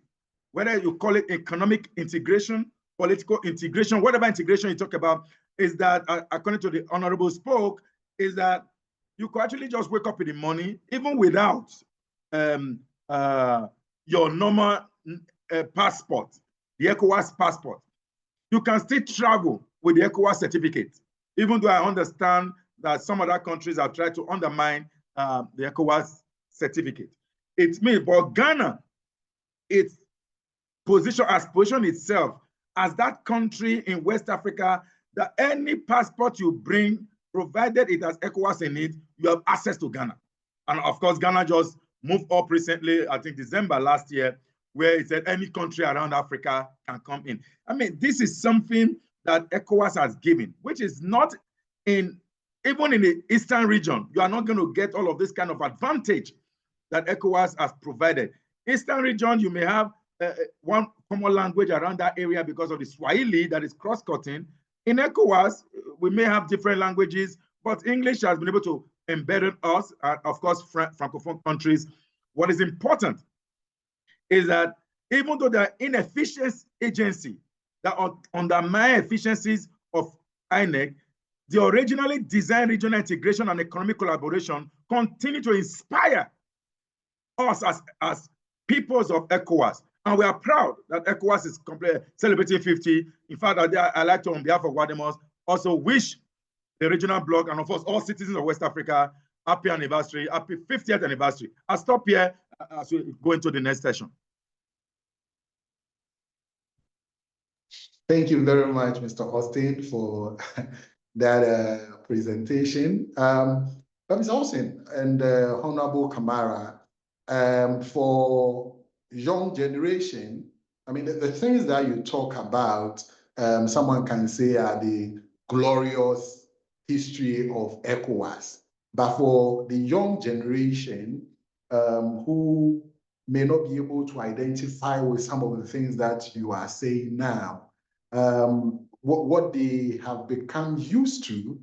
Speaker 6: Whether you call it economic integration, political integration, whatever integration you talk about, is that, according to the Honorable spoke, is that you could actually just wake up in the morning, even without your normal passport, the ECOWAS passport. You can still travel with the ECOWAS certificate, even though I understand that some other countries have tried to undermine the ECOWAS certificate. It's me, but Ghana, its position itself as that country in West Africa that any passport you bring, provided it has ECOWAS in it, you have access to Ghana. And of course, Ghana just moved up recently, I think December last year, where it said any country around Africa can come in. I mean, this is something that ECOWAS has given, which is not in, even in the Eastern region, you are not going to get all of this kind of advantage that ECOWAS has provided. Eastern region, you may have one common language around that area because of the Swahili that is cross-cutting. In ECOWAS, we may have different languages, but English has been able to embed us, of course, Francophone countries. What is important is that even though there are inefficient agencies that undermine efficiencies of INEC, the originally designed regional integration and economic collaboration continue to inspire us as peoples of ECOWAS. And we are proud that ECOWAS is celebrating 50. In fact, I like to, on behalf of Guademalans, also wish the regional bloc and of course all citizens of West Africa happy anniversary, happy 50th anniversary. I'll stop here as we go into the next session.
Speaker 2: Thank you very much, Mr. Austin, for that presentation. Mr. Austin and Honorable Kamara, for young generation, I mean, the things that you talk about, someone can say are the glorious history of ECOWAS. But for the young generation who may not be able to identify with some of the things that you are saying now, what they have become used to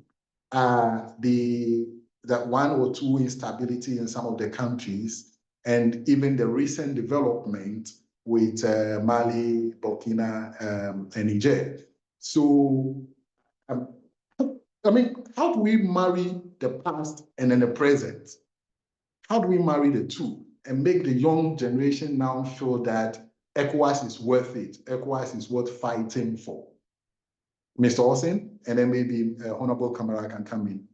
Speaker 2: are that one or two instability in some of the countries, and even the recent development with Mali, Burkina, and Niger. So, I mean, how do we marry the past and then the present? How do we marry the two and make the young generation now feel that ECOWAS is worth it, ECOWAS is worth fighting for? Mr. Austin, and then maybe Honorable Kamara can come in.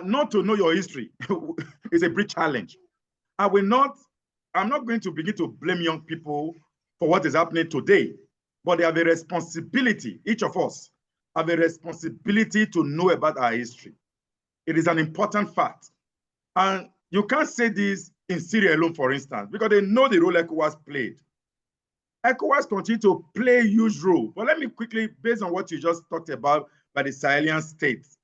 Speaker 6: Not to know your history is a big challenge. I'm not going to begin to blame young people for what is happening today, but they have a responsibility, each of us have a responsibility to know about our history. It is an important fact. And you can't say this in Syria alone, for instance, because they know the role ECOWAS played. ECOWAS continue to play a huge role. But let me quickly, based on what you just talked about by the Sahelian states,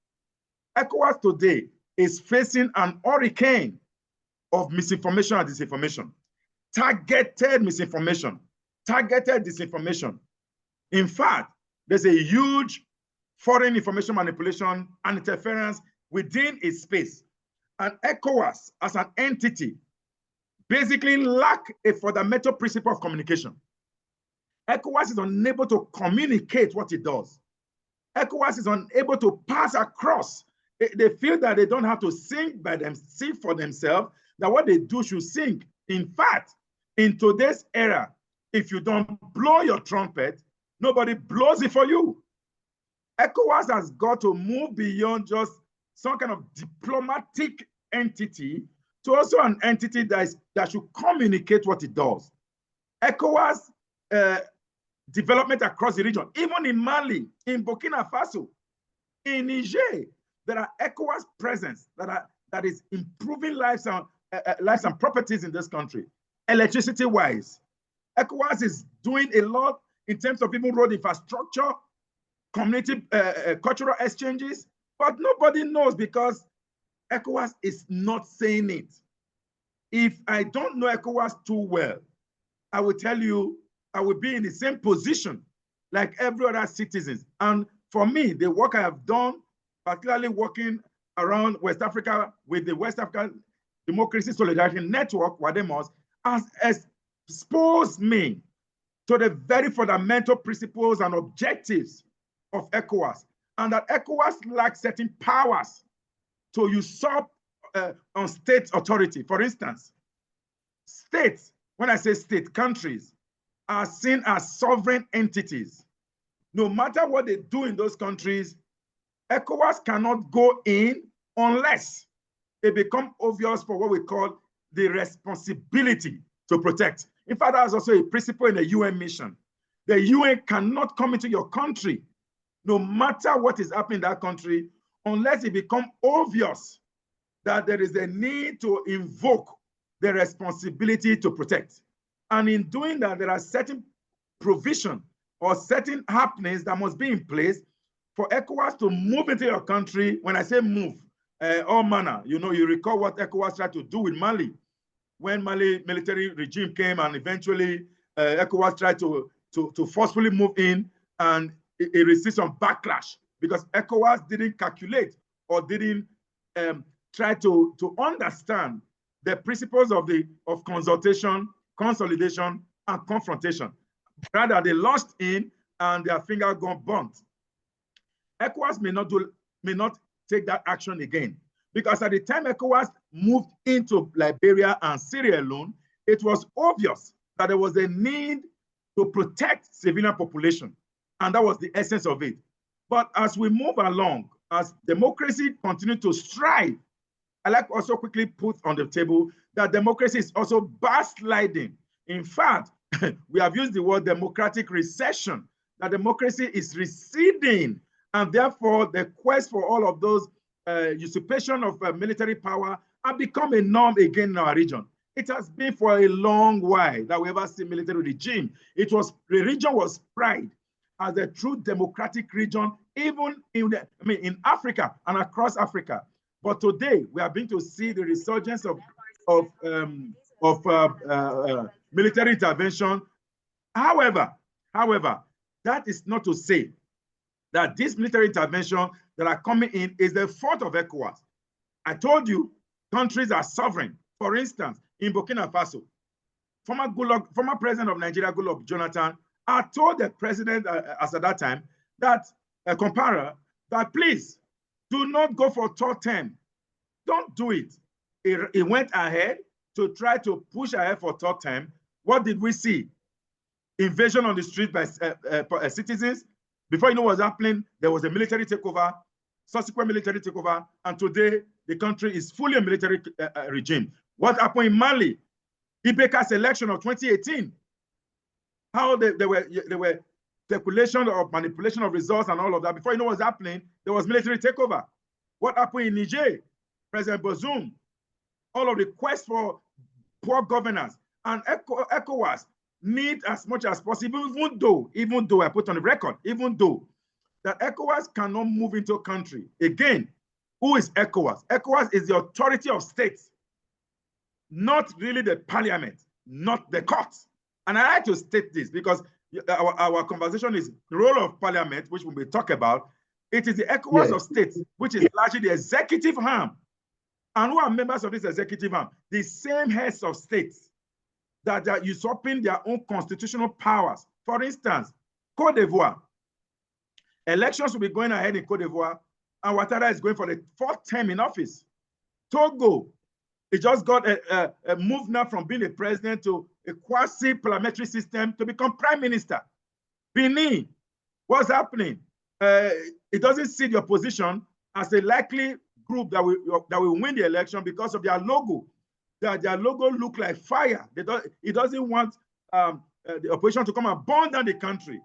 Speaker 6: ECOWAS today is facing an hurricane of misinformation and disinformation, targeted misinformation, targeted disinformation. In fact, there's a huge foreign information manipulation and interference within its space. And ECOWAS, as an entity, basically lack a fundamental principle of communication. ECOWAS is unable to communicate what it does. ECOWAS is unable to pass across. They feel that they don't have to sing for themselves, that what they do should sing. In fact, in today's era, if you don't blow your trumpet, nobody blows it for you. ECOWAS has got to move beyond just some kind of diplomatic entity to also an entity that should communicate what it does. ECOWAS development across the region, even in Mali, in Burkina Faso, in Niger, there are ECOWAS presence that is improving lives and properties in this country. Electricity-wise, ECOWAS is doing a lot in terms of even road infrastructure, community cultural exchanges, but nobody knows because ECOWAS is not saying it. If I don't know ECOWAS too well, I will tell you, I will be in the same position like every other citizens. And for me, the work I have done, particularly working around West Africa with the West African Democracy Solidarity Network, WADEMOS, has exposed me to the very fundamental principles and objectives of ECOWAS, and that ECOWAS lacks certain powers to usurp on state authority. For instance, states, when I say state, countries, are seen as sovereign entities. No matter what they do in those countries, ECOWAS cannot go in unless it becomes obvious for what we call the responsibility to protect. In fact, that's also a principle in the UN mission. The UN cannot come into your country, no matter what is happening in that country, unless it becomes obvious that there is a need to invoke the responsibility to protect. And in doing that, there are certain provision or certain happenings that must be in place for ECOWAS to move into your country. When I say move, all manner, you recall what ECOWAS tried to do with Mali. When Mali military regime came and eventually ECOWAS tried to forcefully move in, and it received some backlash because ECOWAS didn't calculate or didn't try to understand the principles of consultation, consolidation, and confrontation. Rather, they lost in and their finger got burnt. ECOWAS may not take that action again, because at the time ECOWAS moved into Liberia and Syria alone, it was obvious that there was a need to protect civilian population, and that was the essence of it. But as we move along, as democracy continues to strive, I like also quickly put on the table that democracy is also backsliding. In fact, we have used the word democratic recession, that democracy is receding, and therefore the quest for all of those usurpation of military power have become a norm again in our region. It has been for a long while that we ever see military regime. The region was prized as a true democratic region, even in Africa and across Africa. But today we are beginning to see the resurgence of military intervention. However, that is not to say that this military intervention that are coming in is the fault of ECOWAS. I told you, countries are sovereign. For instance, in Burkina Faso, former president of Nigeria, Goodluck Jonathan, I told the president as at that time that Comparer, that please do not go for third term. Don't do it. It went ahead to try to push ahead for third term. What did we see? Invasion on the street by citizens. Before you know what's happening, there was a military takeover, subsequent military takeover, and today the country is fully a military regime. What happened in Mali? Ibeka's election of 2018. How there were speculation or manipulation of results and all of that. Before you know what's happening, there was military takeover. What happened in Niger? President Bazoum, all of the quest for poor governance, and ECOWAS need as much as possible, even though I put on the record, even though that ECOWAS cannot move into a country. Again, who is ECOWAS? ECOWAS is the authority of states, not really the parliament, not the courts. And I like to state this because our conversation is the role of parliament, which we will talk about. It is the ECOWAS of states, which is largely the executive arm. And who are members of this executive arm? The same heads of states that are usurping their own constitutional powers. For instance, Côte d'Ivoire. Elections will be going ahead in Côte d'Ivoire, and Ouattara is going for the fourth term in office. Togo, it just got a move now from being a president to a quasi-parliamentary system to become prime minister. Benin, what's happening? It doesn't see the opposition as a likely group that will win the election because of their logo. Their logo look like fire. It doesn't want the opposition to come and burn down the country.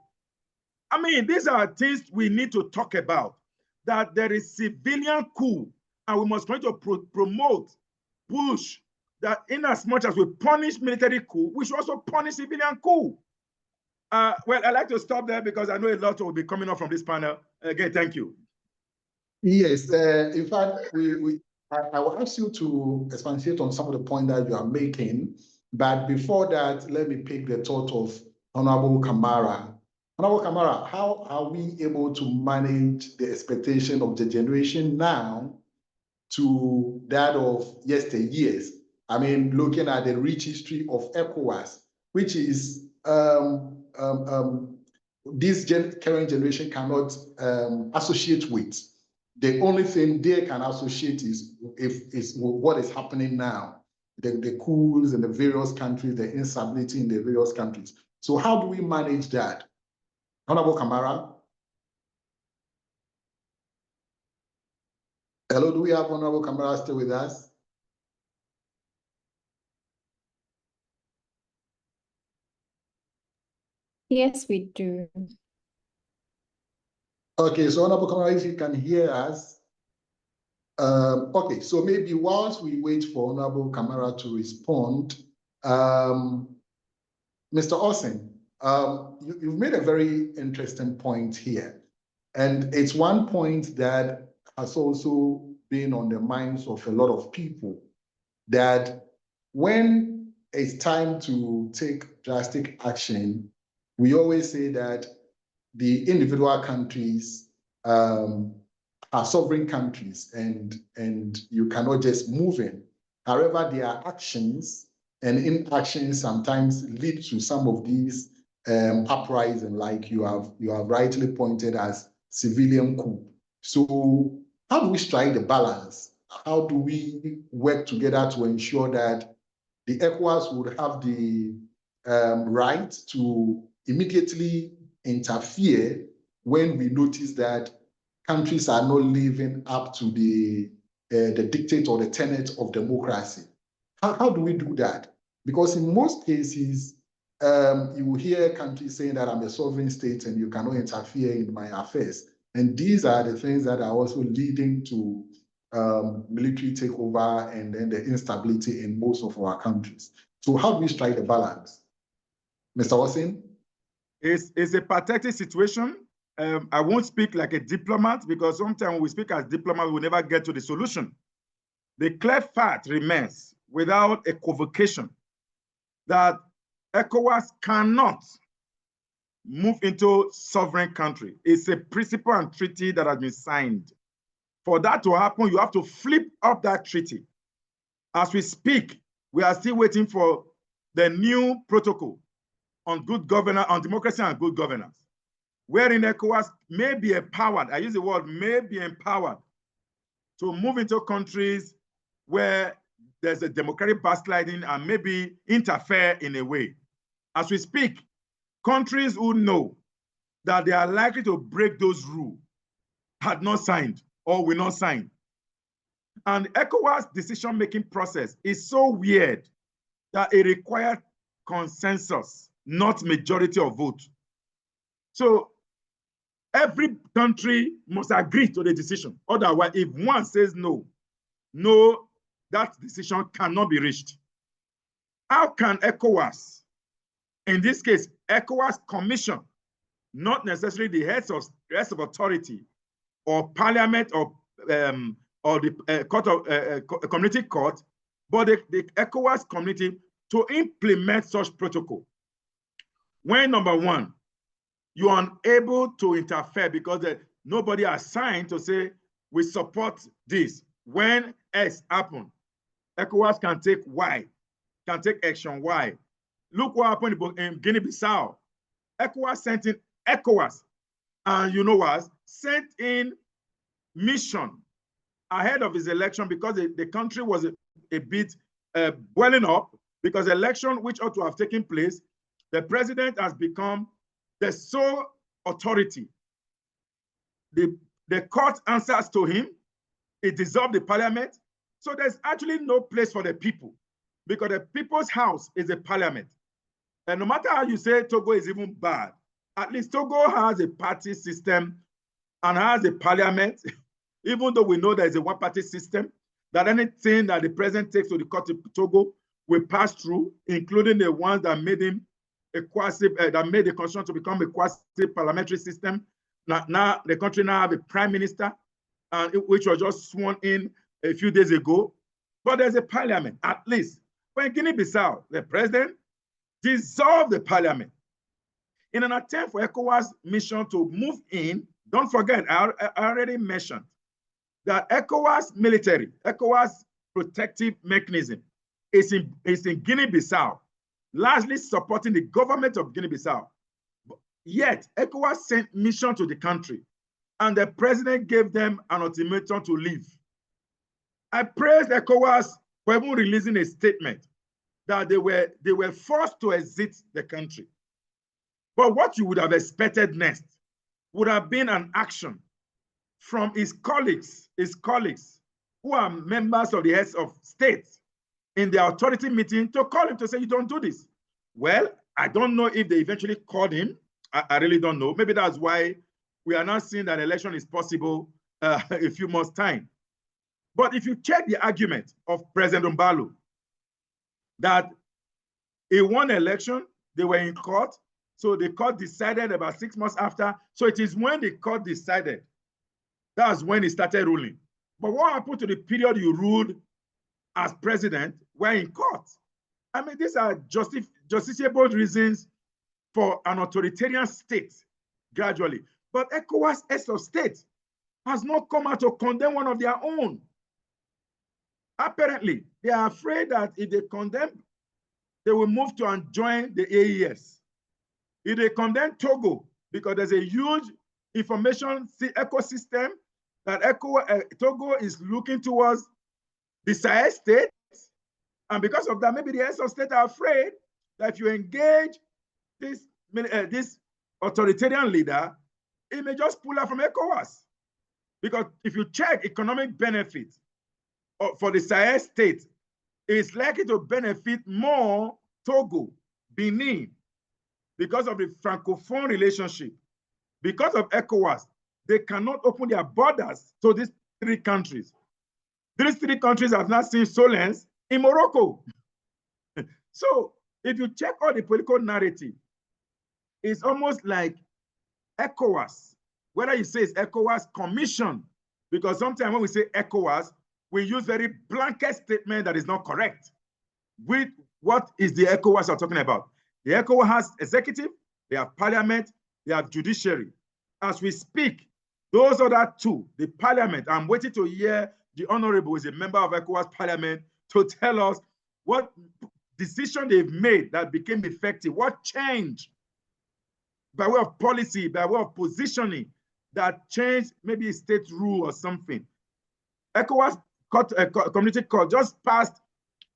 Speaker 6: I mean, these are things we need to talk about, that there is civilian coup, and we must try to promote, push, that in as much as we punish military coup, we should also punish civilian coup. Well, I'd like to stop there because I know a lot will be coming up from this panel. Again, thank you.
Speaker 2: Yes, in fact, I will ask you to expatiate on some of the points that you are making, but before that, let me pick the thought of Honorable Kamara. Honorable Kamara, how are we able to manage the expectation of the generation now to that of yesteryears? I mean, looking at the rich history of ECOWAS, which is this current generation cannot associate with. The only thing they can associate is what is happening now, the coups in the various countries, the instability in the various countries. So how do we manage that? Honorable Kamara? Hello, do we have Honorable Kamara still with us?
Speaker 1: Yes, we do.
Speaker 2: Okay, so Honorable Kamara, if you can hear us. Okay, so maybe whilst we wait for Honorable Camara to respond, Mr. Austin, you've made a very interesting point here. And it's one point that has also been on the minds of a lot of people, that when it's time to take drastic action, we always say that the individual countries are sovereign countries and you cannot just move in. However, their actions and inactions sometimes lead to some of these uprising, like you have rightly pointed as civilian coup. So how do we strike the balance? How do we work together to ensure that the ECOWAS would have the right to immediately interfere when we notice that countries are not living up to the dictate or the tenet of democracy? How do we do that? Because in most cases, you will hear countries saying that I'm a sovereign state and you cannot interfere in my affairs. And these are the things that are also leading to military takeover and then the instability in most of our countries. So how do we strike the balance? Mr. Watson?
Speaker 6: It's a pathetic situation. I won't speak like a diplomat because sometimes when we speak as diplomats, we never get to the solution. The clear fact remains, without equivocation, that ECOWAS cannot move into sovereign country. It's a principle and treaty that has been signed. For that to happen, you have to flip up that treaty. As we speak, we are still waiting for the new protocol on good governance, on democracy and good governance, wherein ECOWAS may be empowered, I use the word may be empowered, to move into countries where there's a democratic backsliding and maybe interfere in a way. As we speak, countries who know that they are likely to break those rules had not signed or will not sign. And ECOWAS decision-making process is so weird that it requires consensus, not majority of vote. So every country must agree to the decision. Otherwise, if one says no, that decision cannot be reached. How can ECOWAS, in this case, ECOWAS Commission, not necessarily the heads of authority or parliament or the court of community court, but the ECOWAS community to implement such protocol? When number one, you are unable to interfere because nobody has signed to say we support this. When X happens, ECOWAS can take Y, can take action Y. Look what happened in Guinea-Bissau. ECOWAS sent in ECOWAS, and you know what? Sent in mission ahead of his election because the country was a bit boiling up, because election which ought to have taken place, the president has become the sole authority. The court answers to him. It dissolved the parliament. So there's actually no place for the people, because the people's house is the parliament. And no matter how you say Togo is even bad, at least Togo has a party system and has a parliament, even though we know there is a one-party system, that anything that the president takes to the court of Togo will pass through, including the ones that made him that made the constitution to become a quasi-parliamentary system. Now the country now have a prime minister, which was just sworn in a few days ago. But there's a parliament, at least. But in Guinea-Bissau, the president dissolved the parliament in an attempt for ECOWAS mission to move in. Don't forget, I already mentioned that ECOWAS military, ECOWAS protective mechanism is in Guinea-Bissau, largely supporting the government of Guinea-Bissau. Yet, ECOWAS sent mission to the country, and the president gave them an ultimatum to leave. I praise ECOWAS for even releasing a statement that they were forced to exit the country. But what you would have expected next would have been an action from his colleagues who are members of the heads of state in the authority meeting, to call him to say, you don't do this. Well, I don't know if they eventually called him. I really don't know. Maybe that's why we are not seeing that election is possible a few months' time. But if you check the argument of President Mbalo, that he won election, they were in court, so the court decided about 6 months after. So it is when the court decided, that's when he started ruling. But what happened to the period you ruled as president were in court? I mean, these are justiciable reasons for an authoritarian state gradually. But ECOWAS heads of state has not come out to condemn one of their own. Apparently, they are afraid that if they condemn, they will move to and join the AES. If they condemn Togo, because there's a huge information ecosystem that Togo is looking towards the Sahel states, and because of that, maybe the heads of state are afraid that if you engage this authoritarian leader, it may just pull out from ECOWAS. Because if you check economic benefits for the Sahel state, it's likely to benefit more Togo, Benin, because of the Francophone relationship. Because of ECOWAS, they cannot open their borders to these 3 countries. These 3 countries have not seen Solens in Morocco. So if you check all the political narrative, it's almost like ECOWAS, whether you say it's ECOWAS Commission, because sometimes when we say ECOWAS, we use very blanket statement that is not correct. With what is the ECOWAS are talking about? The ECOWAS has executive, they have parliament, they have judiciary. As we speak, those other 2, the parliament, I'm waiting to hear the honorable is a member of ECOWAS parliament to tell us what decision they've made that became effective, what changed by way of policy, by way of positioning that changed maybe state rule or something. ECOWAS Community Court just passed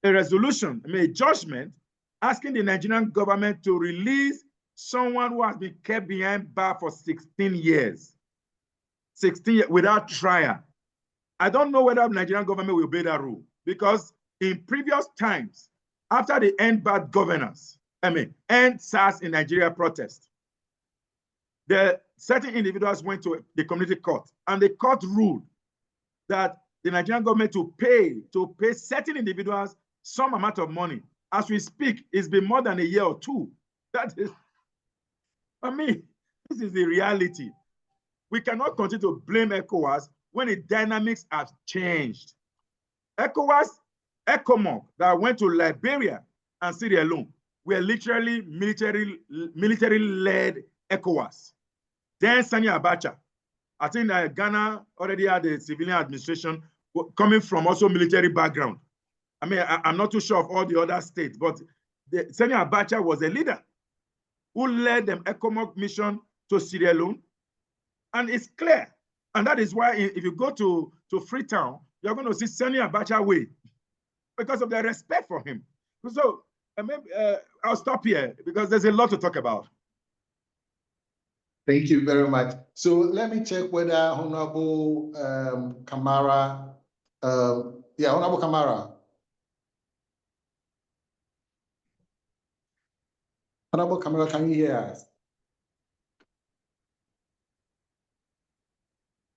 Speaker 6: a resolution, a judgment, asking the Nigerian government to release someone who has been kept behind bars for 16 years. 16 years without trial. I don't know whether the Nigerian government will obey that rule, because in previous times, after the end bad governance, end SARS in Nigeria protest, certain individuals went to the community court, and the court ruled that the Nigerian government to pay certain individuals some amount of money. As we speak, it's been more than a year or 2. That is, this is the reality. We cannot continue to blame ECOWAS when the dynamics have changed. ECOWAS, ECOMOG that went to Liberia and Sierra Leone were literally military-led ECOWAS. Then Sani Abacha, I think that Ghana already had a civilian administration coming from also military background. I'm not too sure of all the other states, but Sani Abacha was a leader who led the ECOMOG mission to Sierra Leone. And it's clear. And that is why if you go to Freetown, you're going to see Sani Abacha way because of their respect for him. So I'll stop here because there's a lot to talk about.
Speaker 2: Thank you very much. So let me check whether Honorable Kamara, Honorable Kamara. Honorable Kamara, can you hear us?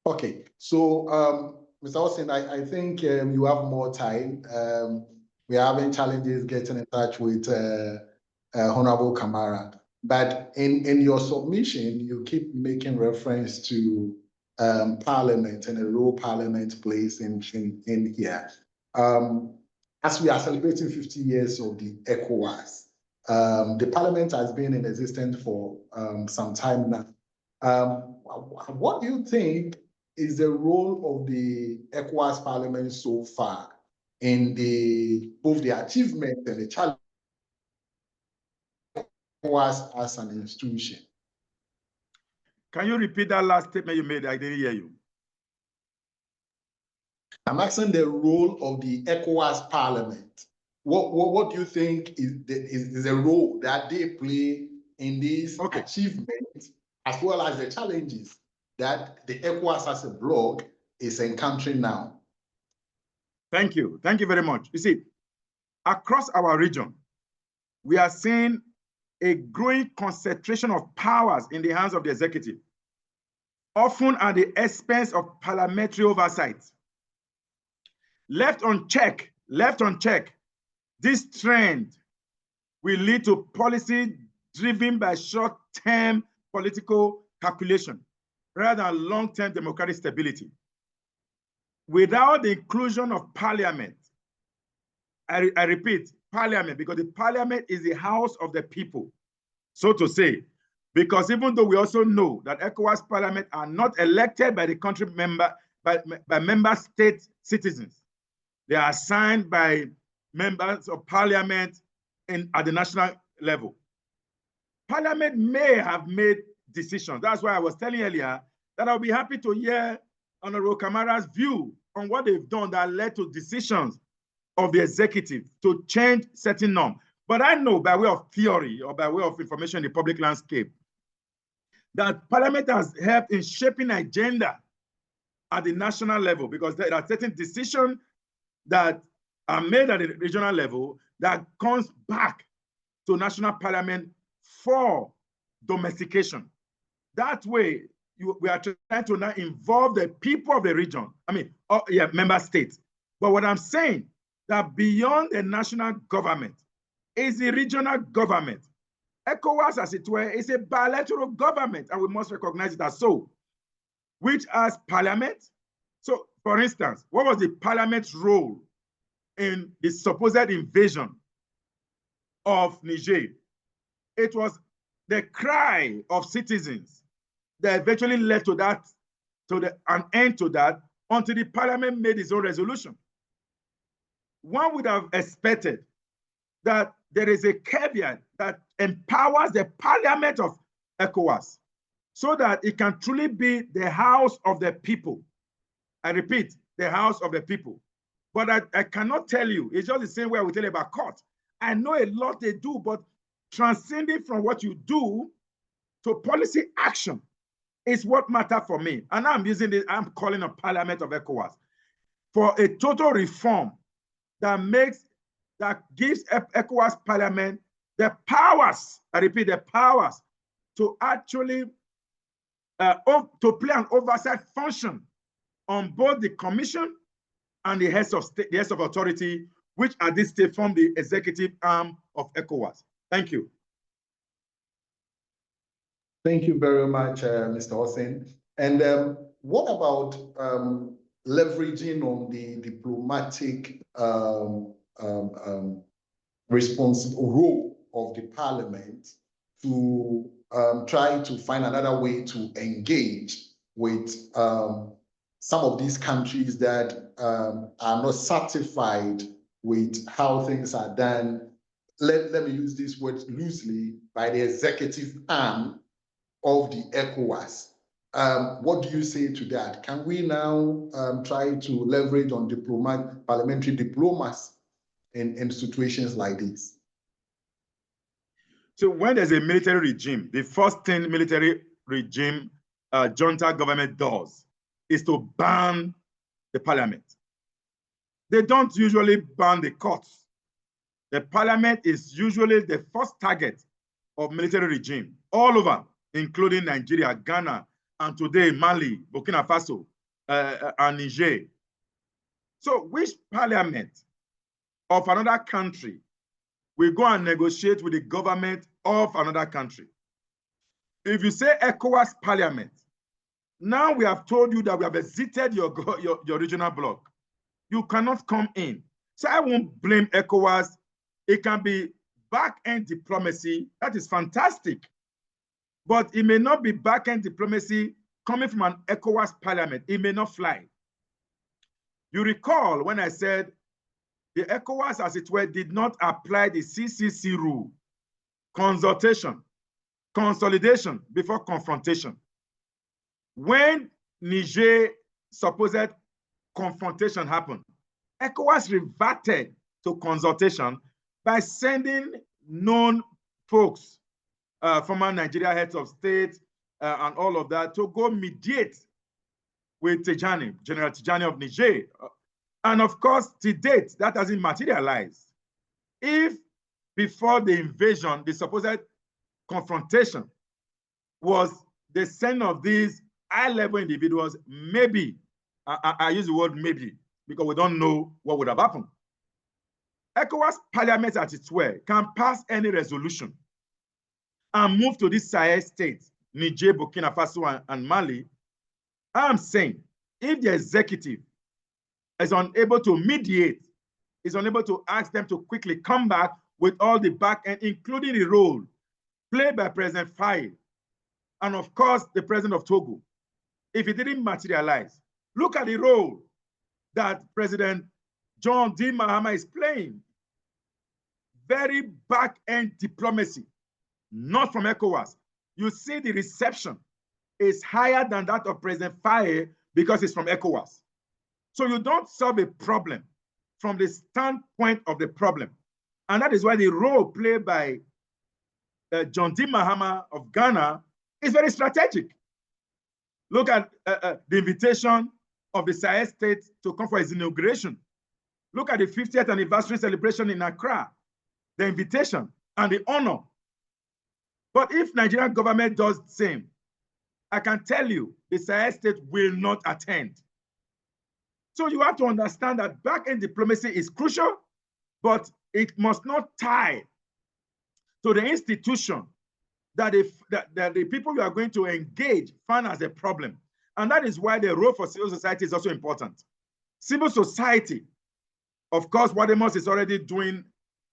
Speaker 2: Okay, so Mr. Austin, I think you have more time. We're having challenges getting in touch with Honorable Kamara. But in your submission, you keep making reference to Parliament and the role Parliament plays in here. As we are celebrating 50 years of the ECOWAS, the Parliament has been in existence for some time now. What do you think is the role of the ECOWAS Parliament so far in both the achievement and the challenge ECOWAS as an institution?
Speaker 6: Can you repeat that last statement you made? I didn't hear you.
Speaker 2: I'm asking the role of the ECOWAS Parliament. What do you think is the role that they play in these achievements, as well as the challenges that the ECOWAS as a bloc is encountering now?
Speaker 6: Thank you. Thank you very much. You see, across our region, we are seeing a growing concentration of powers in the hands of the executive, often at the expense of parliamentary oversight. Left unchecked, this trend will lead to policy driven by short-term political calculation rather than long-term democratic stability. Without the inclusion of parliament, I repeat, parliament, because the parliament is the house of the people, so to say, because even though we also know that ECOWAS parliament are not elected by the country member, by member state citizens, they are assigned by members of parliament at the national level. Parliament may have made decisions. That's why I was telling earlier that I'll be happy to hear Honorable Kamara's view on what they've done that led to decisions of the executive to change certain norms. But I know by way of theory or by way of information in the public landscape that Parliament has helped in shaping agenda at the national level, because there are certain decisions that are made at the regional level that comes back to national parliament for domestication. That way, we are trying to now involve the people of the region, member states. But what I'm saying, that beyond the national government is the regional government. ECOWAS, as it were, is a bilateral government, and we must recognize it as so, which has parliament. So, for instance, what was the parliament's role in the supposed invasion of Niger? It was the cry of citizens that eventually led to that, an end to that, until the parliament made its own resolution. One would have expected that there is a caveat that empowers the parliament of ECOWAS so that it can truly be the house of the people. I repeat, the house of the people. But I cannot tell you, it's just the same way I will tell you about court. I know a lot they do, but transcending from what you do to policy action is what matters for me. And I'm calling a parliament of ECOWAS for a total reform that gives ECOWAS parliament the powers, I repeat, the powers to actually to play an oversight function on both the commission and the heads of state, the heads of authority, which at this stage form the executive arm of ECOWAS. Thank you.
Speaker 2: Thank you very much, Mr. Hossein. And what about leveraging on the diplomatic responsible role of the parliament to try to find another way to engage with some of these countries that are not satisfied with how things are done? Let me use this word loosely, by the executive arm of the ECOWAS. What do you say to that? Can we now try to leverage on parliamentary diplomacy in situations like this?
Speaker 6: So when there's a military regime, the first thing military regime junta government does is to ban the parliament. They don't usually ban the courts. The parliament is usually the first target of military regime all over, including Nigeria, Ghana, and today Mali, Burkina Faso, and Niger. So which parliament of another country will go and negotiate with the government of another country? If you say ECOWAS parliament, now we have told you that we have exited your regional bloc. You cannot come in. So I won't blame ECOWAS. It can be back-end diplomacy. That is fantastic. But it may not be back-end diplomacy coming from an ECOWAS parliament. It may not fly. You recall when I said the ECOWAS, as it were, did not apply the CCC rule, consultation, consolidation before confrontation. When Niger supposed confrontation happened, ECOWAS reverted to consultation by sending known folks, former Nigeria heads of state, and all of that, to go mediate with Tijani, General Tijani of Niger. And of course, to date, that hasn't materialized. If before the invasion, the supposed confrontation was the send of these high-level individuals, maybe, I use the word maybe, because we don't know what would have happened. ECOWAS parliament at its way can pass any resolution and move to these Sahel states, Niger, Burkina Faso, and Mali. I'm saying if the executive is unable to mediate, is unable to ask them to quickly come back with all the back end, including the role played by President Faye, and of course, the president of Togo, if it didn't materialize, look at the role that President John D. Mahama is playing. Very back-end diplomacy, not from ECOWAS. You see the reception is higher than that of President Faye because it's from ECOWAS. So you don't solve a problem from the standpoint of the problem. And that is why the role played by John D. Mahama of Ghana is very strategic. Look at the invitation of the Sahel state to come for his inauguration. Look at the 50th anniversary celebration in Accra, the invitation and the honor. But if Nigerian government does the same, I can tell you the Sahel state will not attend. So you have to understand that back-end diplomacy is crucial, but it must not tie to the institution that the people you are going to engage find as a problem. And that is why the role for civil society is also important. Civil society, of course, Wademos is already doing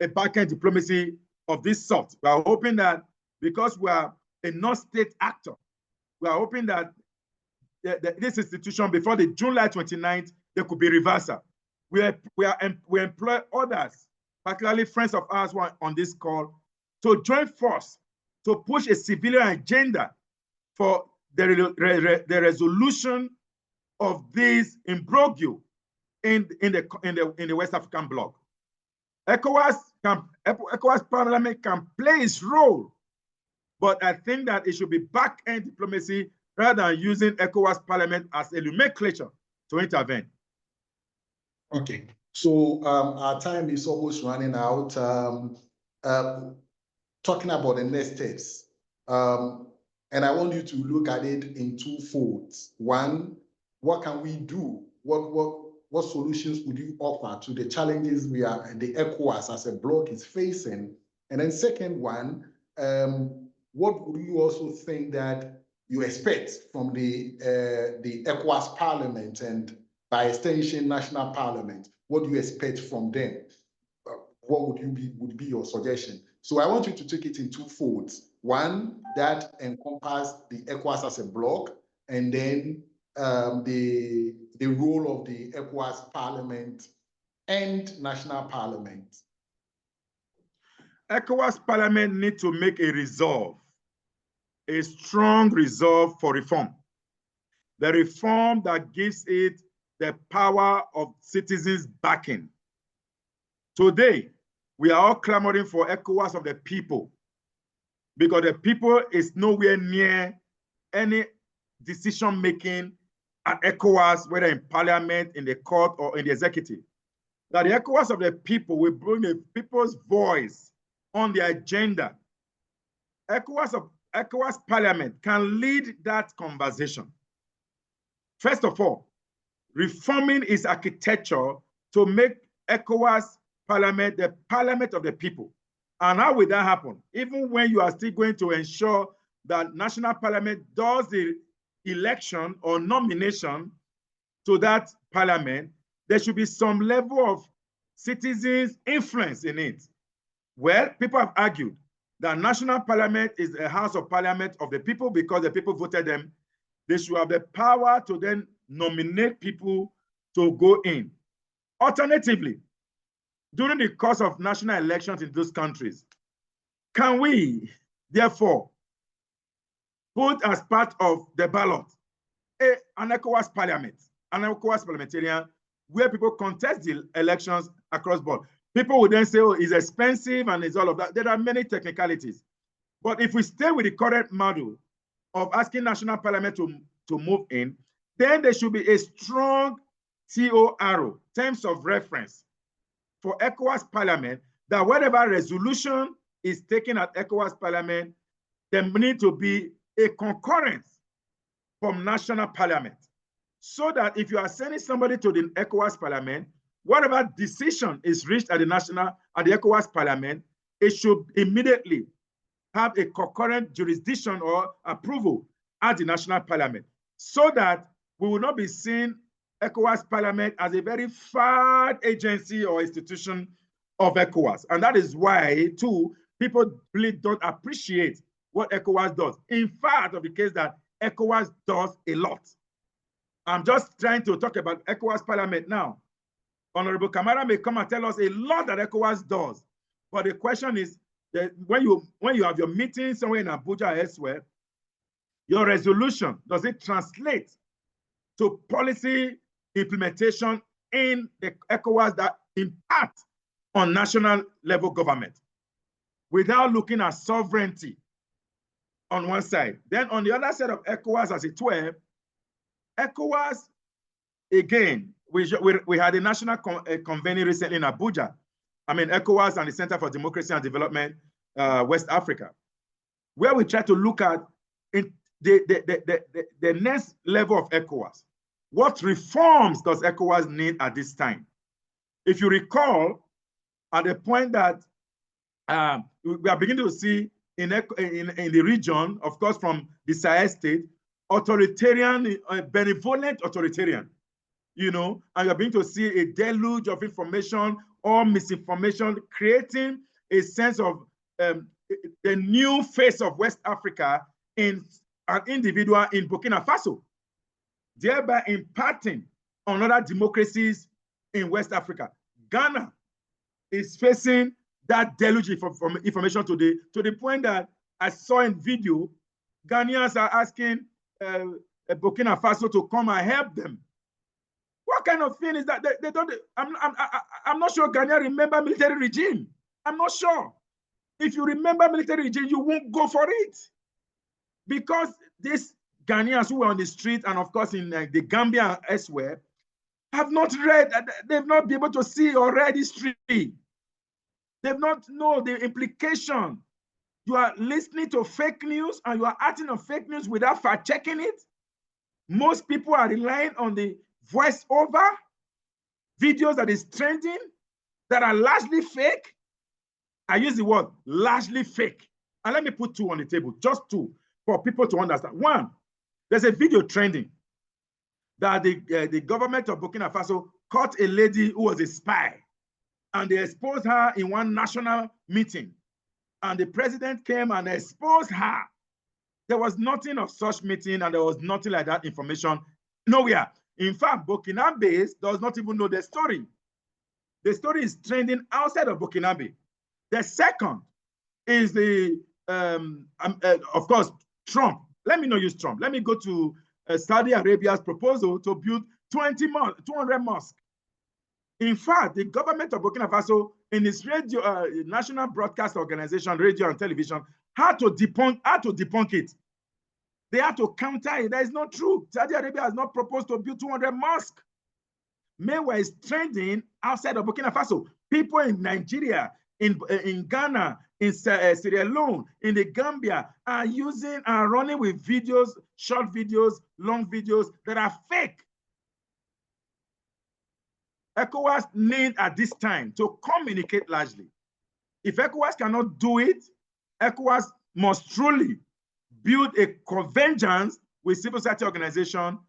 Speaker 6: a back-end diplomacy of this sort. We are hoping that because we are a non-state actor, we are hoping that this institution, before the July 29th, there could be reversal. We employ others, particularly friends of ours who are on this call, to join force to push a civilian agenda for the resolution of this imbroglio in the West African bloc. ECOWAS Parliament can play its role, but I think that it should be back-end diplomacy rather than using ECOWAS Parliament as a nomenclature to intervene.
Speaker 2: Okay, so our time is almost running out. Talking about the next steps, and I want you to look at it in two folds. One, what can we do? What solutions would you offer to the challenges the ECOWAS as a bloc is facing? And then second one, what would you also think that you expect from the ECOWAS Parliament and by extension National Parliament? What do you expect from them? What would be your suggestion? So I want you to take it in two folds. One, that encompass the ECOWAS as a bloc, and then the role of the ECOWAS Parliament and National Parliament.
Speaker 6: ECOWAS Parliament needs to make a resolve, a strong resolve for reform. The reform that gives it the power of citizens backing. Today, we are all clamoring for ECOWAS of the people because the people is nowhere near any decision-making at ECOWAS, whether in parliament, in the court, or in the executive. That the ECOWAS of the people will bring the people's voice on the agenda. ECOWAS Parliament can lead that conversation. First of all, reforming its architecture to make ECOWAS Parliament the parliament of the people. And how will that happen? Even when you are still going to ensure that National Parliament does the election or nomination to that parliament, there should be some level of citizens' influence in it. Well, people have argued that National Parliament is a house of parliament of the people because the people voted them. They should have the power to then nominate people to go in. Alternatively, during the course of national elections in those countries, can we, therefore, put as part of the ballot an ECOWAS Parliament, an ECOWAS parliamentarian, where people contest the elections across board? People would then say, oh, it's expensive and it's all of that. There are many technicalities. But if we stay with the current model of asking National Parliament to move in, then there should be a strong TOR, terms of reference, for ECOWAS Parliament, that whatever resolution is taken at ECOWAS Parliament, there need to be a concurrence from National Parliament. so that if you are sending somebody to the ECOWAS Parliament, whatever decision is reached at the ECOWAS Parliament, it should immediately have a concurrent jurisdiction or approval at the National Parliament, so that we will not be seeing ECOWAS Parliament as a very far agency or institution of ECOWAS. And that is why, too, people really don't appreciate what ECOWAS does. In fact, of the case that ECOWAS does a lot. I'm just trying to talk about ECOWAS Parliament now. Honorable Kamara may come and tell us a lot that ECOWAS does. But the question is that when you have your meeting somewhere in Abuja or elsewhere, your resolution, does it translate to policy implementation in the ECOWAS that impact on national level government without looking at sovereignty on one side? Then on the other side of ECOWAS, as it were, ECOWAS, again, we had a national convening recently in Abuja. I mean, ECOWAS and the Center for Democracy and Development, West Africa, where we try to look at the next level of ECOWAS. What reforms does ECOWAS need at this time? If you recall, at the point that we are beginning to see in the region, of course, from the Sahel state, authoritarian, benevolent authoritarian, you know, and you're beginning to see a deluge of information or misinformation, creating a sense of the new face of West Africa in an individual in Burkina Faso, thereby impacting on other democracies in West Africa. Ghana is facing that deluge from information today, to the point that I saw in video, Ghanaians are asking Burkina Faso to come and help them. What kind of thing is that? They don't. I'm not sure Ghana remember military regime. I'm not sure. If you remember military regime, you won't go for it, because these Ghanaians who were on the street and of course in the Gambia and elsewhere have not read. They've not been able to see or read history. They've not know the implication. You are listening to fake news and you are acting on fake news without fact checking it. Most people are relying on the voiceover videos that is trending that are largely fake. I use the word largely fake. And let me put two on the table, just two, for people to understand. One, there's a video trending that the government of Burkina Faso caught a lady who was a spy, and they exposed her in one national meeting. And the president came and exposed her. There was nothing of such meeting, and there was nothing like that information nowhere. In fact, Burkinabe does not even know the story. The story is trending outside of Burkinabe. The second is of course, Trump. Let me not use Trump. Let me go to Saudi Arabia's proposal to build 200 mosques. In fact, the government of Burkina Faso, in its radio, national broadcast organization, radio and television, had to debunk it. They had to counter it. That is not true. Saudi Arabia has not proposed to build 200 mosques. Meanwhile, it's trending outside of Burkina Faso. People in Nigeria, in Ghana, in Sierra Leone, in the Gambia are using and running with videos, short videos, long videos that are fake. ECOWAS need at this time to communicate largely. If ECOWAS cannot do it, ECOWAS must truly build a convergence with civil society organization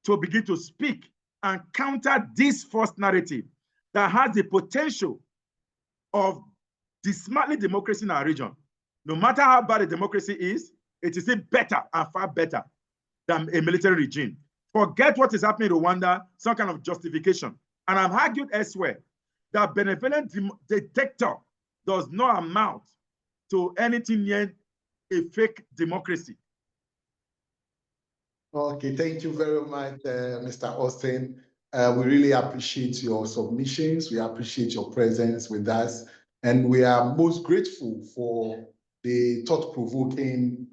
Speaker 6: to begin to speak and counter this false narrative that has the potential of dismantling democracy in our region. No matter how bad a democracy is, it is still better and far better than a military regime. Forget what is happening in Rwanda, some kind of justification. And I've argued elsewhere that benevolent dictator does not amount to anything near a fake democracy.
Speaker 2: Okay, thank you very much, Mr. Austin. We really appreciate your submissions. We appreciate your presence with us. And we are most grateful for the thought-provoking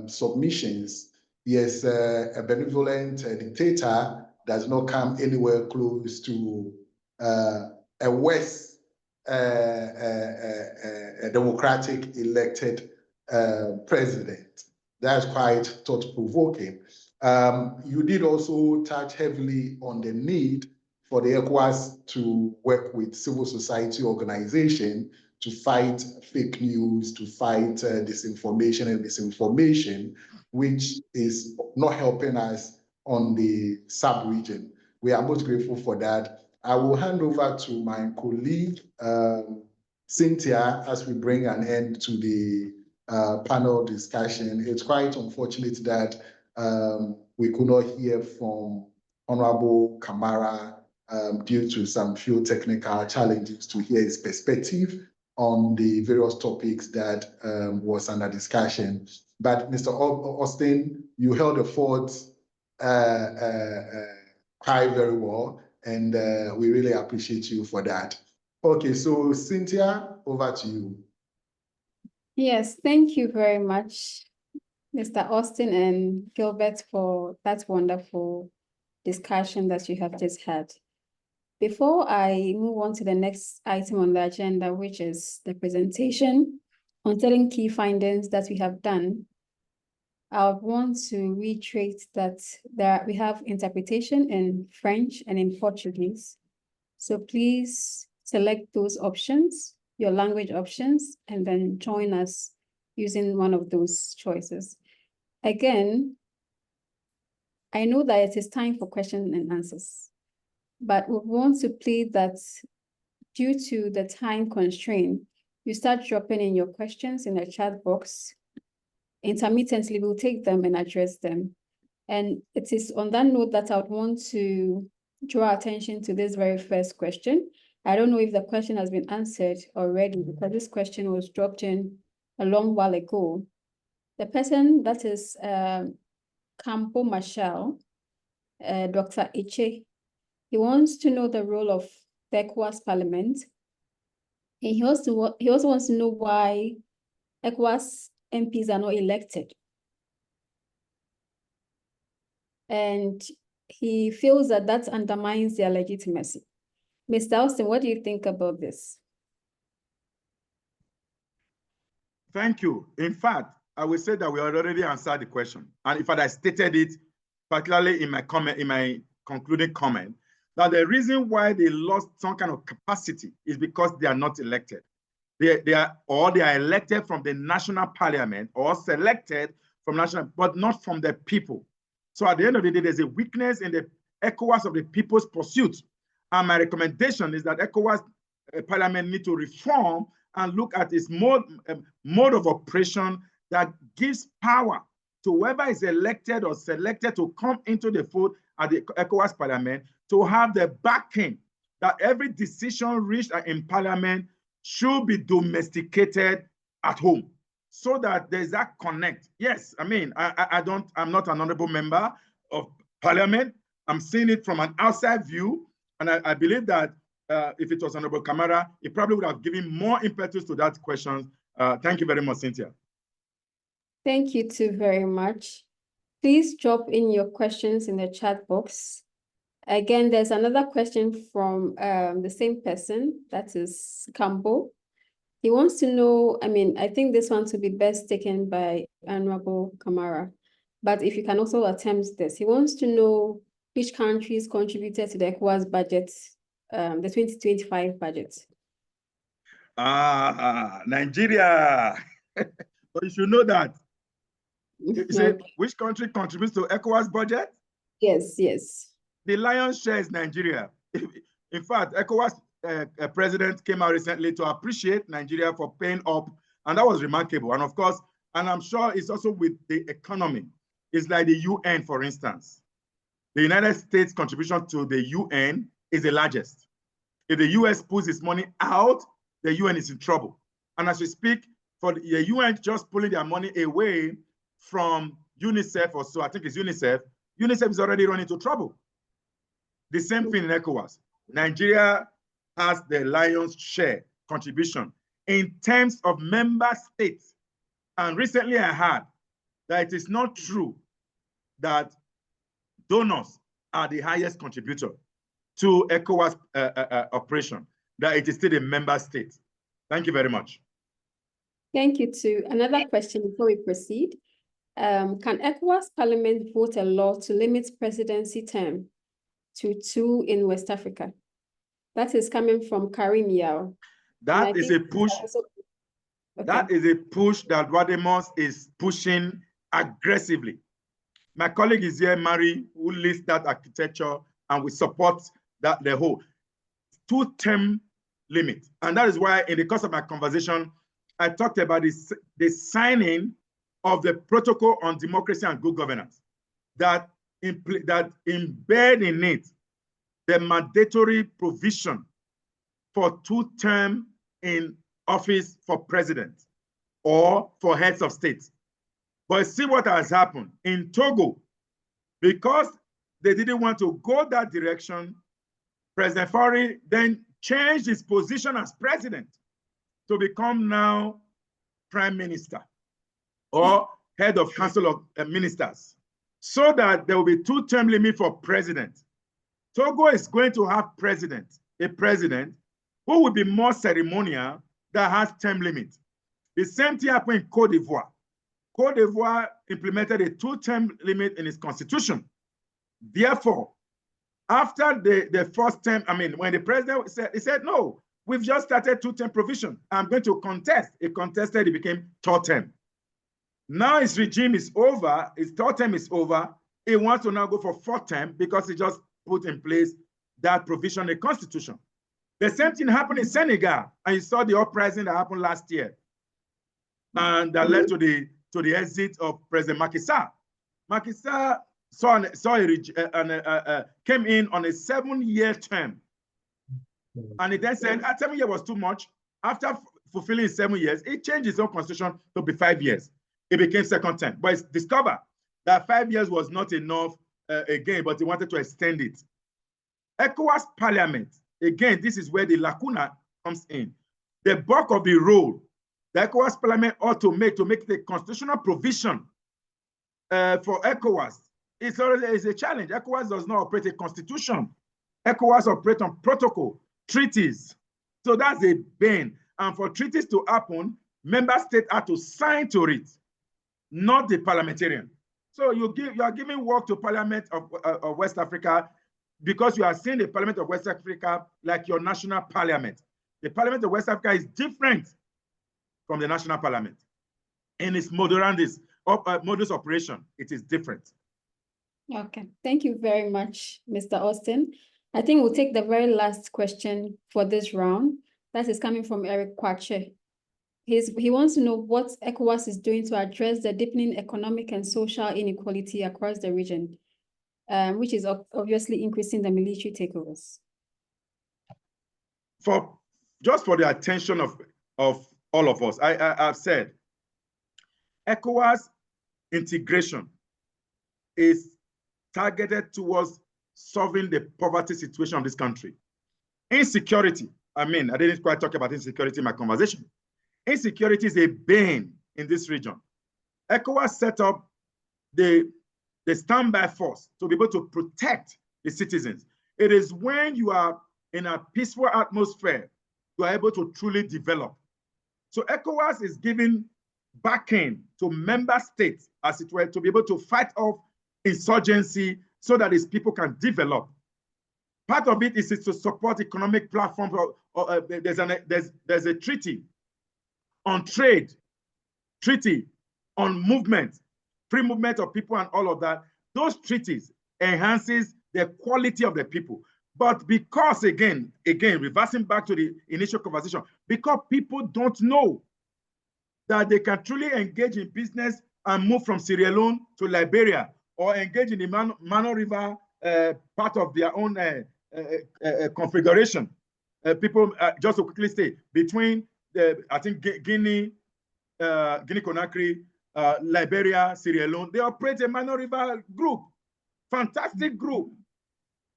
Speaker 2: submissions. Yes, a benevolent dictator does not come anywhere close to a West a democratic elected president. That's quite thought-provoking. You did also touch heavily on the need for the Ecowas to work with civil society organizations to fight fake news, to fight disinformation and misinformation, which is not helping us on the sub-region. We are most grateful for that. I will hand over to my colleague, Cynthia, as we bring an end to the panel discussion. It's quite unfortunate that we could not hear from Honorable Kamara due to some few technical challenges to hear his perspective on the various topics that was under discussion. But Mr. Austin, you held the fort high very well, and we really appreciate you for that. Okay, so Cynthia, over to you.
Speaker 1: Yes, thank you very much, Mr. Austin and Gilbert, for that wonderful discussion that you have just had. Before I move on to the next item on the agenda, which is the presentation on certain key findings that we have done, I want to reiterate that we have interpretation in French and in Portuguese. So please select those options, your language options, and then join us using one of those choices. Again, I know that it is time for questions and answers, but we want to plead that due to the time constraint, you start dropping in your questions in the chat box. Intermittently, we'll take them and address them. And it is on that note that I would want to draw attention to this very first question. I don't know if the question has been answered already, because this question was dropped in a long while ago. The person that is Campo Marshall, Dr. Eche, he wants to know the role of the Ecowas Parliament. And he also wants to know why Ecowas MPs are not elected. And he feels that that undermines their legitimacy. Mr. Austin, what do you think about this?
Speaker 6: Thank you. In fact, I will say that we already answered the question. And in fact, I stated it, particularly in my comment, in my concluding comment, that the reason why they lost some kind of capacity is because they are not elected. They are elected from the national parliament or selected from national, but not from the people. So at the end of the day, there's a weakness in the ECOWAS of the people's pursuit. And my recommendation is that ECOWAS parliament need to reform and look at its mode of operation that gives power to whoever is elected or selected to come into the fold at the ECOWAS parliament to have the backing that every decision reached in parliament should be domesticated at home, so that there's that connect. Yes, I mean, I'm not an honorable member of parliament. I'm seeing it from an outside view, and I believe that if it was Honorable Kamara, it probably would have given more impetus to that question. Thank you very much, Cynthia.
Speaker 1: Thank you too very much. Please drop in your questions in the chat box. Again, there's another question from the same person, that is Campo. He wants to know, I mean, I think this one to be best taken by Honorable Kamara, but if you can also attempt this. He wants to know which countries contributed to the ECOWAS budget, the 2025 budget.
Speaker 6: Nigeria. But you should know that. You say,
Speaker 1: Okay.
Speaker 6: which country contributes to ECOWAS budget?
Speaker 1: Yes, yes.
Speaker 6: The lion's share is Nigeria. In fact, ECOWAS president came out recently to appreciate Nigeria for paying up, and that was remarkable. And of course, and I'm sure it's also with the economy. It's like the UN, for instance. The United States contribution to the UN is the largest. If the US pulls its money out, the UN is in trouble. And as we speak, for the UN just pulling their money away from UNICEF or so, I think it's UNICEF, UNICEF is already running into trouble. The same thing in ECOWAS. Nigeria has the lion's share contribution in terms of member states. And recently I heard that it is not true that donors are the highest contributor to ECOWAS operation, that it is still a member state. Thank you very much.
Speaker 1: Thank you too. Another question before we proceed. Can ECOWAS Parliament vote a law to limit presidency term to 2 in West Africa? That is coming from Karim Yao.
Speaker 6: That is a push.
Speaker 1: Okay.
Speaker 6: That is a push that Wademos is pushing aggressively. My colleague is here, Mary, who leads that architecture, and we support that the whole 2-term limit. And that is why in the course of my conversation, I talked about the signing of the Protocol on Democracy and Good Governance that embed in it the mandatory provision for 2 terms in office for president or for heads of state. But see what has happened in Togo. Because they didn't want to go that direction, President Faure then changed his position as president to become now prime minister or head of council of ministers, so that there will be 2-term limit for president. Togo is going to have a president who will be more ceremonial, that has term limit. The same thing happened in Cote d'Ivoire. Cote d'Ivoire implemented a 2-term limit in its constitution. Therefore, after the first term, when the president said, he said, no, we've just started 2-term provision. I'm going to contest. He contested, it became 3rd term. Now his regime is over, his 3rd term is over. He wants to now go for 4th term because he just put in place that provision in the constitution. The same thing happened in Senegal, and you saw the uprising that happened last year, and that led to the exit of President Macky Sall. Macky Sall came in on a 7-year term, and he then said 7 years was too much. After fulfilling 7 years, he changed his own constitution to be 5 years. It became 2nd term, but it's discovered that 5 years was not enough again, but he wanted to extend it. ECOWAS Parliament, again, this is where the lacuna comes in. The bulk of the role the ECOWAS Parliament ought to make the constitutional provision for ECOWAS is a challenge. ECOWAS does not operate a constitution. ECOWAS operates on protocol, treaties. So that's a bane. And for treaties to happen, member states are to sign to it, not the parliamentarian. So you are giving work to Parliament of West Africa because you are seeing the Parliament of West Africa like your national parliament. The Parliament of West Africa is different from the national parliament. In its modus operation, it is different.
Speaker 1: Okay, thank you very much, Mr. Austin. I think we'll take the very last question for this round. That is coming from Eric Kwache. He wants to know what ECOWAS is doing to address the deepening economic and social inequality across the region, which is obviously increasing the military takeovers.
Speaker 6: Just for the attention of all of us, I've said, ECOWAS integration is targeted towards solving the poverty situation of this country. Insecurity, I didn't quite talk about insecurity in my conversation. Insecurity is a bane in this region. ECOWAS set up the standby force to be able to protect the citizens. It is when you are in a peaceful atmosphere, you are able to truly develop. So ECOWAS is giving backing to member states, as it were, to be able to fight off insurgency so that its people can develop. Part of it is to support economic platforms. There's a treaty on trade, treaty on movement, free movement of people and all of that. Those treaties enhances the quality of the people. But because, again, reversing back to the initial conversation, because people don't know that they can truly engage in business and move from Sierra Leone to Liberia, or engage in the Mano River part of their own configuration. People, just to quickly say, between I think Guinea, Conakry, Liberia, Sierra Leone, they operate a Mano River group, fantastic group.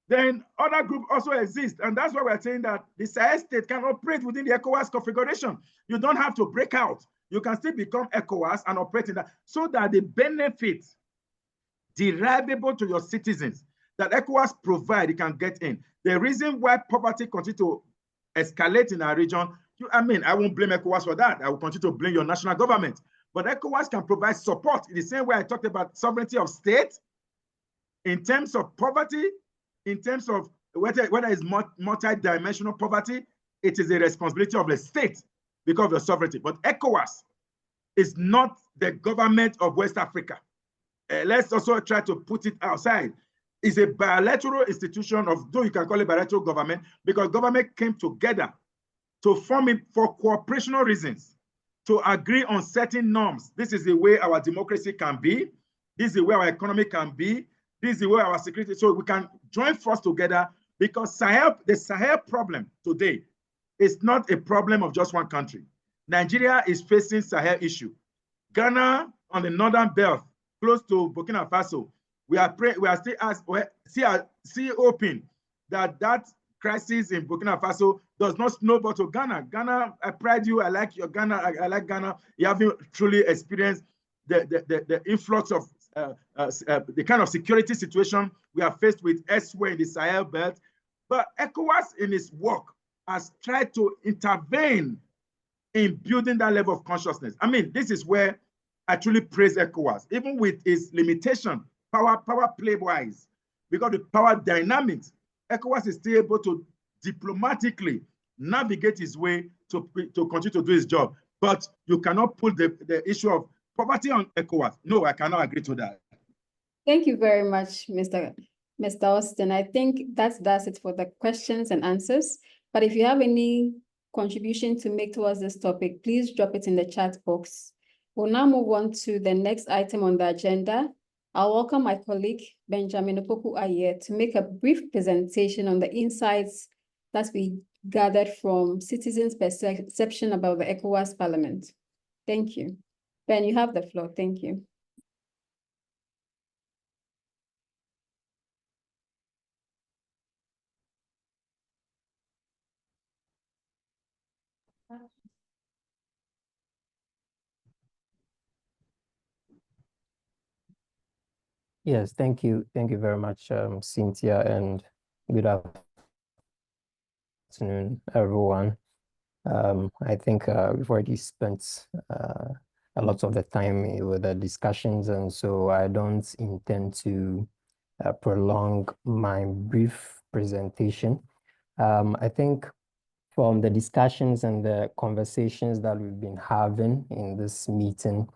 Speaker 6: Then other groups also exist, and that's why we're saying that the Sahel state can operate within the ECOWAS configuration. You don't have to break out. You can still become ECOWAS and operate in that, so that the benefits derivable to your citizens that ECOWAS provide, you can get in. The reason why poverty continues to escalate in our region, I won't blame ECOWAS for that. I will continue to blame your national government. But ECOWAS can provide support in the same way I talked about sovereignty of state, in terms of poverty, in terms of whether it's multi-dimensional poverty, it is the responsibility of the state because of the sovereignty. But ECOWAS is not the government of West Africa. Let's also try to put it outside. It's a bilateral institution of, though you can call it bilateral government, because government came together to form it for cooperational reasons, to agree on certain norms. This is the way our democracy can be. This is the way our economy can be. This is the way our security, so we can join forces together, because the Sahel problem today is not a problem of just one country. Nigeria is facing Sahel issue. Ghana on the northern belt, close to Burkina Faso, we are still hoping that crisis in Burkina Faso does not snowball to Ghana. Ghana, I pride you. I like your Ghana. I like Ghana. You haven't truly experienced the influx of the kind of security situation we are faced with elsewhere in the Sahel belt. But ECOWAS in its work has tried to intervene in building that level of consciousness. I mean, this is where I truly praise ECOWAS, even with its limitation, power play-wise, because the power dynamics, ECOWAS is still able to diplomatically navigate his way to continue to do his job. But you cannot put the issue of poverty on ECOWAS. No, I cannot agree to that.
Speaker 1: Thank you very much, Mr. Austin. I think that's it for the questions and answers. But if you have any contribution to make towards this topic, please drop it in the chat box. We'll now move on to the next item on the agenda. I'll welcome my colleague, Benjamin Opoku-Aye, to make a brief presentation on the insights that we gathered from citizens' perception about the ECOWAS Parliament. Thank you. Ben, you have the floor. Thank you.
Speaker 7: Yes, thank you. Thank you very much, Cynthia, and good afternoon, everyone. I think we've already spent a lot of the time with the discussions, and so I don't intend to prolong my brief presentation. I think from the discussions and the conversations that we've been having in this meeting,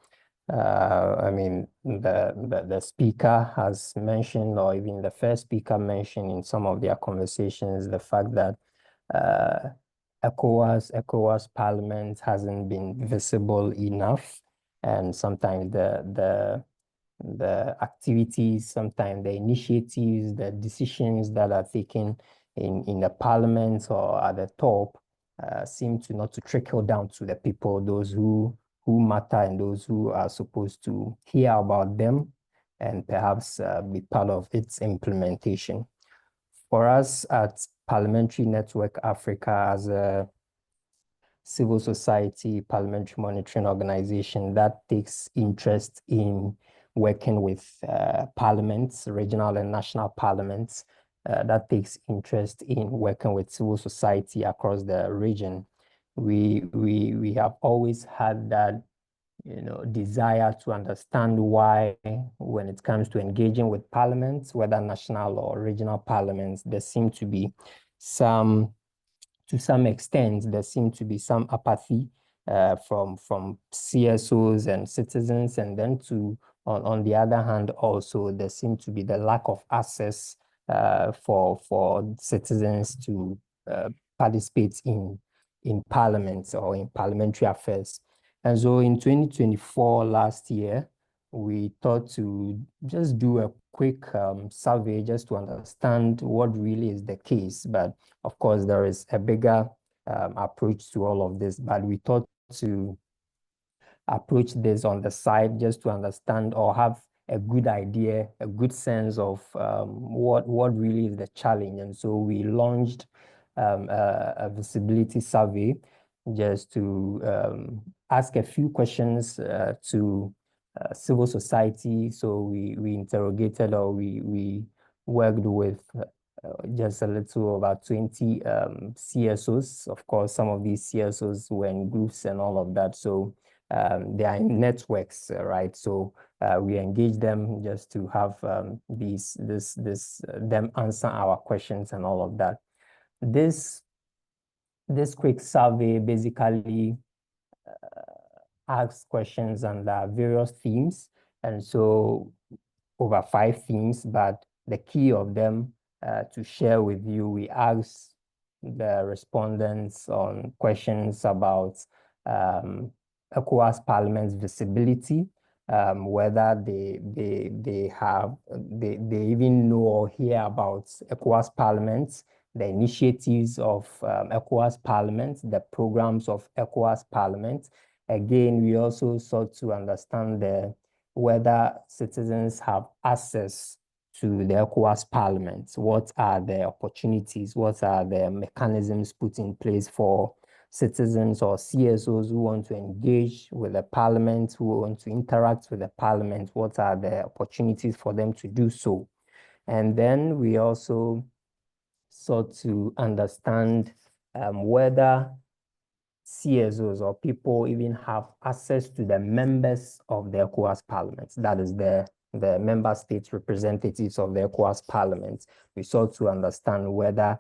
Speaker 7: I mean, the speaker has mentioned, or even the first speaker mentioned in some of their conversations, the fact that ECOWAS Parliament hasn't been visible enough, and sometimes the activities, sometimes the initiatives, the decisions that are taken in the Parliament or at the top seem to not to trickle down to the people, those who matter and those who are supposed to hear about them and perhaps be part of its implementation. For us at Parliamentary Network Africa, as a civil society parliamentary monitoring organization that takes interest in working with parliaments, regional and national parliaments, that takes interest in working with civil society across the region, we have always had that desire to understand why, when it comes to engaging with parliaments, whether national or regional parliaments, there seem to be to some extent, there seem to be some apathy from CSOs and citizens, and then on the other hand, also there seem to be the lack of access for citizens to participate in parliaments or in parliamentary affairs. And so in 2024, last year, we thought to just do a quick survey just to understand what really is the case. But of course, there is a bigger approach to all of this, but we thought to approach this on the side just to understand or have a good idea, a good sense of what really is the challenge. And so we launched a visibility survey just to ask a few questions to civil society. So we interrogated, or we worked with just a little about 20 CSOs. Of course, some of these CSOs were in groups and all of that. So they are in networks, right? So we engage them just to have them answer our questions and all of that. This quick survey basically asks questions on various themes, and so over 5 themes, but the key of them to share with you, we asked the respondents on questions about ECOWAS Parliament's visibility, whether they even know or hear about ECOWAS Parliament, the initiatives of ECOWAS Parliament, the programs of ECOWAS Parliament. Again, we also sought to understand whether citizens have access to the ECOWAS Parliament. What are the opportunities? What are the mechanisms put in place for citizens or CSOs who want to engage with the Parliament, who want to interact with the Parliament? What are the opportunities for them to do so? And then we also sought to understand whether CSOs or people even have access to the members of the ECOWAS Parliament. That is the member states representatives of the ECOWAS Parliament. We sought to understand whether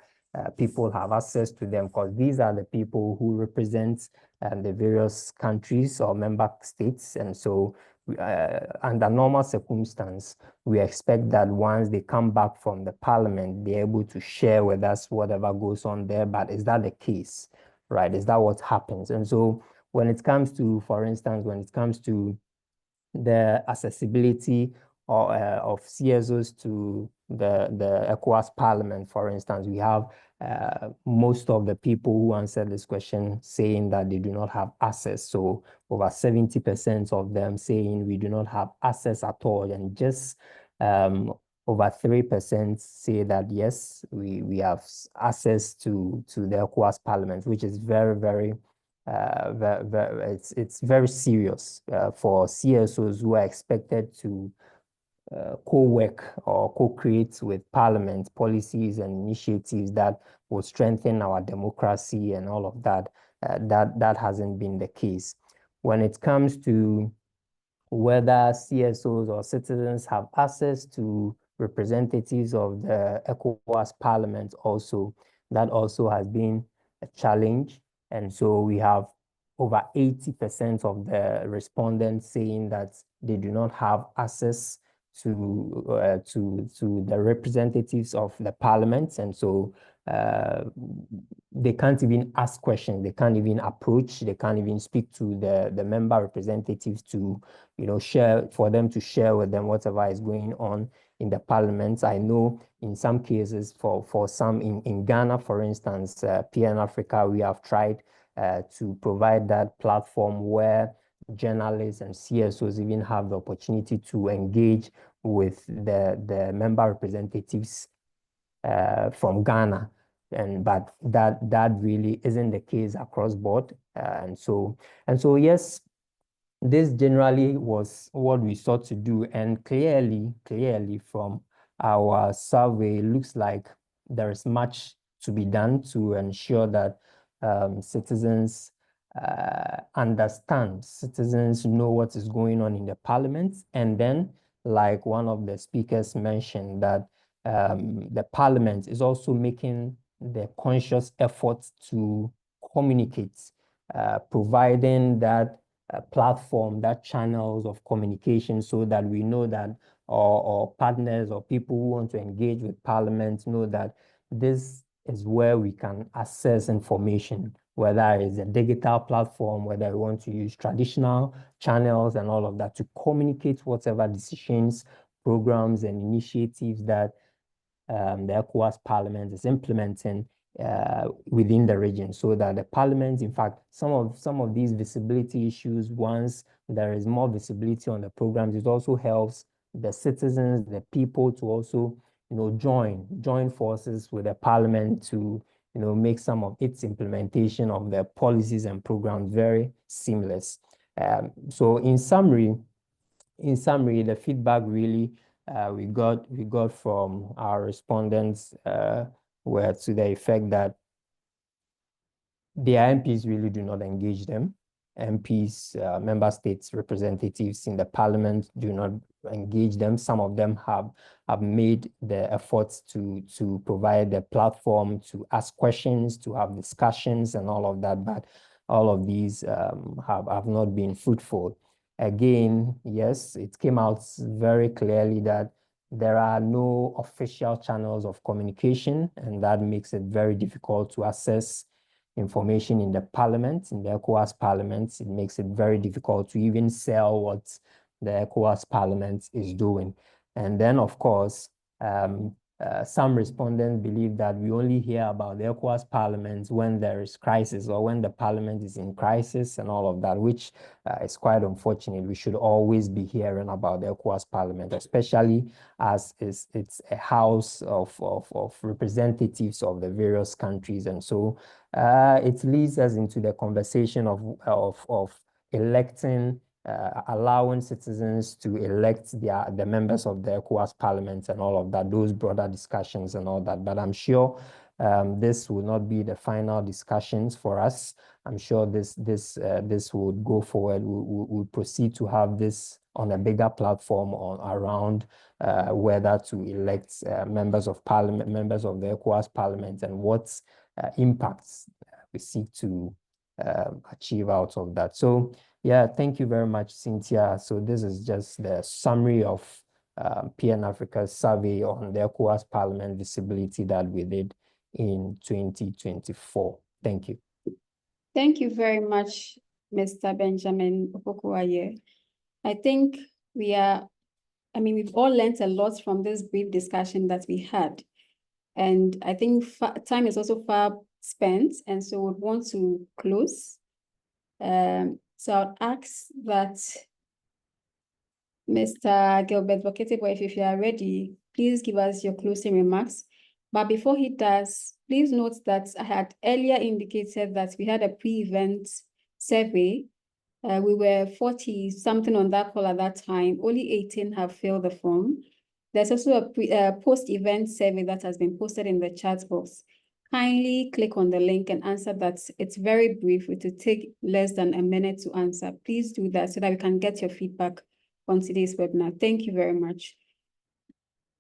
Speaker 7: people have access to them, because these are the people who represent the various countries or member states. And so under normal circumstance, we expect that once they come back from the Parliament, they're able to share with us whatever goes on there. But is that the case? Right? Is that what happens? And so when it comes to, for instance, when it comes to the accessibility of CSOs to the ECOWAS Parliament, for instance, we have most of the people who answered this question saying that they do not have access. So over 70% of them saying we do not have access at all, and just over 3% say that yes, we have access to the ECOWAS Parliament, which is very, very it's very serious for CSOs who are expected to co-work or co-create with Parliament policies and initiatives that will strengthen our democracy and all of that. That hasn't been the case. When it comes to whether CSOs or citizens have access to representatives of the ECOWAS Parliament, also, that also has been a challenge. And so we have over 80% of the respondents saying that they do not have access to the representatives of the Parliament. And so they can't even ask questions, they can't even approach, they can't even speak to the member representatives to, share, for them to share with them whatever is going on in the Parliament. I know in some cases, for some in Ghana, for instance, PN Africa, we have tried to provide that platform where journalists and CSOs even have the opportunity to engage with the member representatives from Ghana. But that really isn't the case across board. And so yes, this generally was what we sought to do. And clearly from our survey, it looks like there is much to be done to ensure that citizens understand, citizens know what is going on in the Parliament. And then, like one of the speakers mentioned, that the Parliament is also making the conscious effort to communicate, providing that platform, that channels of communication, so that we know that our partners or people who want to engage with Parliament know that this is where we can access information, whether it's a digital platform, whether we want to use traditional channels and all of that to communicate whatever decisions, programs, and initiatives that the ECOWAS Parliament is implementing within the region, so that the Parliament, in fact, some of these visibility issues, once there is more visibility on the programs, it also helps the citizens, the people, to also join forces with the Parliament to make some of its implementation of the policies and programs very seamless. So in summary, the feedback really we got from our respondents were to the effect that the MPs really do not engage them. MPs, member states representatives in the parliament do not engage them. Some of them have made the efforts to provide a platform to ask questions, to have discussions and all of that, but all of these have not been fruitful. Again, yes, it came out very clearly that there are no official channels of communication, and that makes it very difficult to access information in the parliament, in the ECOWAS parliament. It makes it very difficult to even sell what the ECOWAS parliament is doing. And then, of course, some respondents believe that we only hear about the ECOWAS parliament when there is crisis or when the parliament is in crisis and all of that, which is quite unfortunate. We should always be hearing about the ECOWAS parliament, especially as it's a house of representatives of the various countries. And so it leads us into the conversation of electing, allowing citizens to elect the members of the ECOWAS parliament and all of that, those broader discussions and all that. But I'm sure this will not be the final discussions for us. I'm sure this would go forward. We'll proceed to have this on a bigger platform around whether to elect members of parliament, members of the ECOWAS parliament, and what impacts we seek to achieve out of that. So yeah, thank you very much, Cynthia. So this is just the summary of PN Africa's survey on the ECOWAS Parliament visibility that we did in 2024. Thank you.
Speaker 1: Thank you very much, Mr. Benjamin Opokuaye. I think we've all learned a lot from this brief discussion that we had. And I think time is also far spent, and so we want to close. So I'll ask that Mr. Gilbert Boketebo, if you are ready, please give us your closing remarks. But before he does, please note that I had earlier indicated that we had a pre-event survey. We were 40-something on that call at that time. Only 18 have filled the form. There's also a post-event survey that has been posted in the chat box. Kindly click on the link and answer that. It's very brief. It will take less than a minute to answer. Please do that so that we can get your feedback on today's webinar. Thank you very much.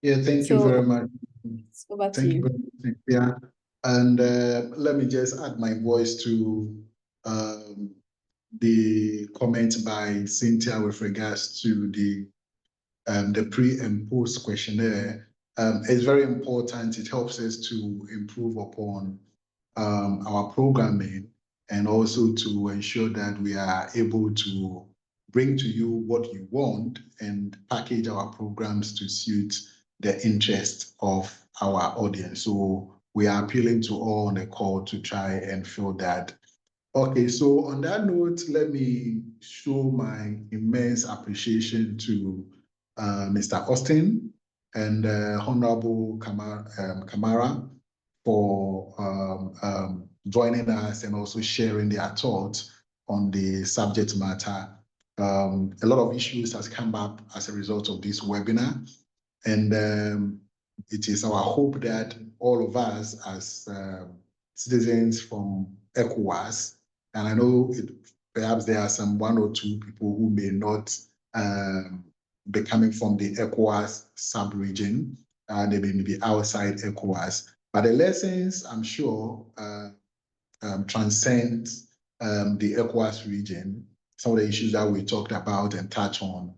Speaker 2: Yeah, thank you very much.
Speaker 1: Over to
Speaker 2: Thank
Speaker 1: you.
Speaker 2: you very much, Cynthia. And let me just add my voice to the comment by Cynthia with regards to the pre and post questionnaire. It's very important. It helps us to improve upon our programming and also to ensure that we are able to bring to you what you want and package our programs to suit the interest of our audience. So we are appealing to all on the call to try and fill that. Okay, so on that note, let me show my immense appreciation to Mr. Austin and Honorable Kamara for joining us and also sharing their thoughts on the subject matter. A lot of issues has come up as a result of this webinar, and it is our hope that all of us as citizens from ECOWAS, and I know perhaps there are some one or two people who may not be coming from the ECOWAS sub-region, they may be outside ECOWAS, but the lessons, I'm sure, transcend the ECOWAS region. Some of the issues that we talked about and touched on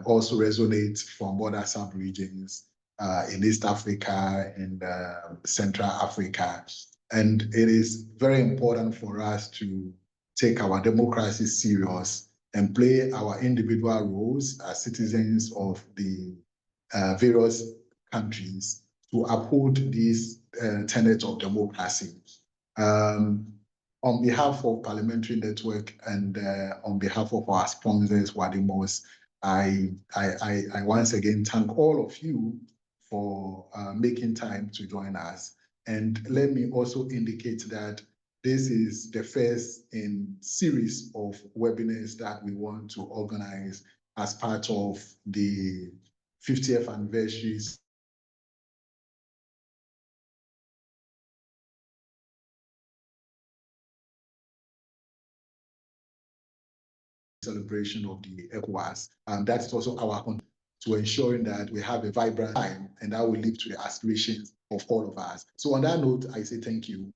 Speaker 2: also resonate from other sub-regions in East Africa and Central Africa. And it is very important for us to take our democracy serious and play our individual roles as citizens of the various countries to uphold these tenets of democracy. On behalf of Parliamentary Network and on behalf of our sponsors, Wadimos, I once again thank all of you for making time to join us. And let me also indicate that this is the first in series of webinars that we want to organize as part of the 50th anniversary celebration of the Ecowas. And that is also our contribution to ensuring that we have a vibrant time and that will lead to the aspirations of all of us. So on that note, I say thank you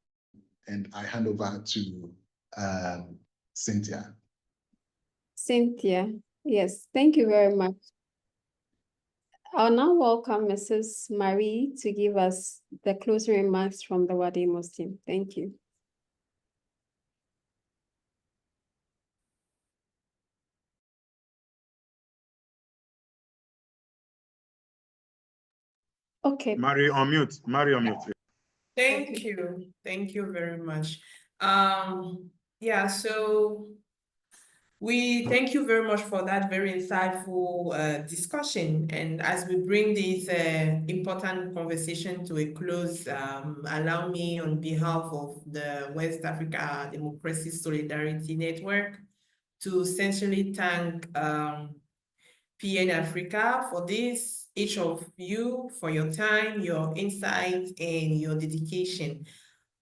Speaker 2: and I hand over to Cynthia.
Speaker 1: Cynthia, yes, thank you very much. I'll now welcome Mrs. Marie to give us the closing remarks from the Wademos team. Thank you. Okay.
Speaker 6: Mary, on mute. Mary, on mute.
Speaker 3: Thank you. Thank you very much. Yeah, so we thank you very much for that very insightful discussion. And as we bring this important conversation to a close, allow me on behalf of the West Africa Democracy Solidarity Network to essentially thank PN Africa for this, each of you for your time, your insight, and your dedication.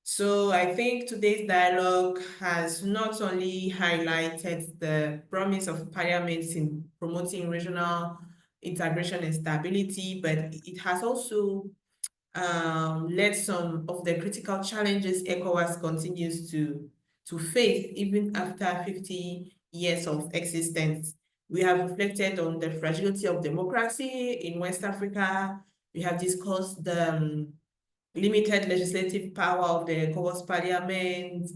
Speaker 3: So I think today's dialogue has not only highlighted the promise of parliaments in promoting regional integration and stability, but it has also led some of the critical challenges ECOWAS continues to face even after 50 years of existence. We have reflected on the fragility of democracy in West Africa. We have discussed the limited legislative power of the Ecowas Parliament,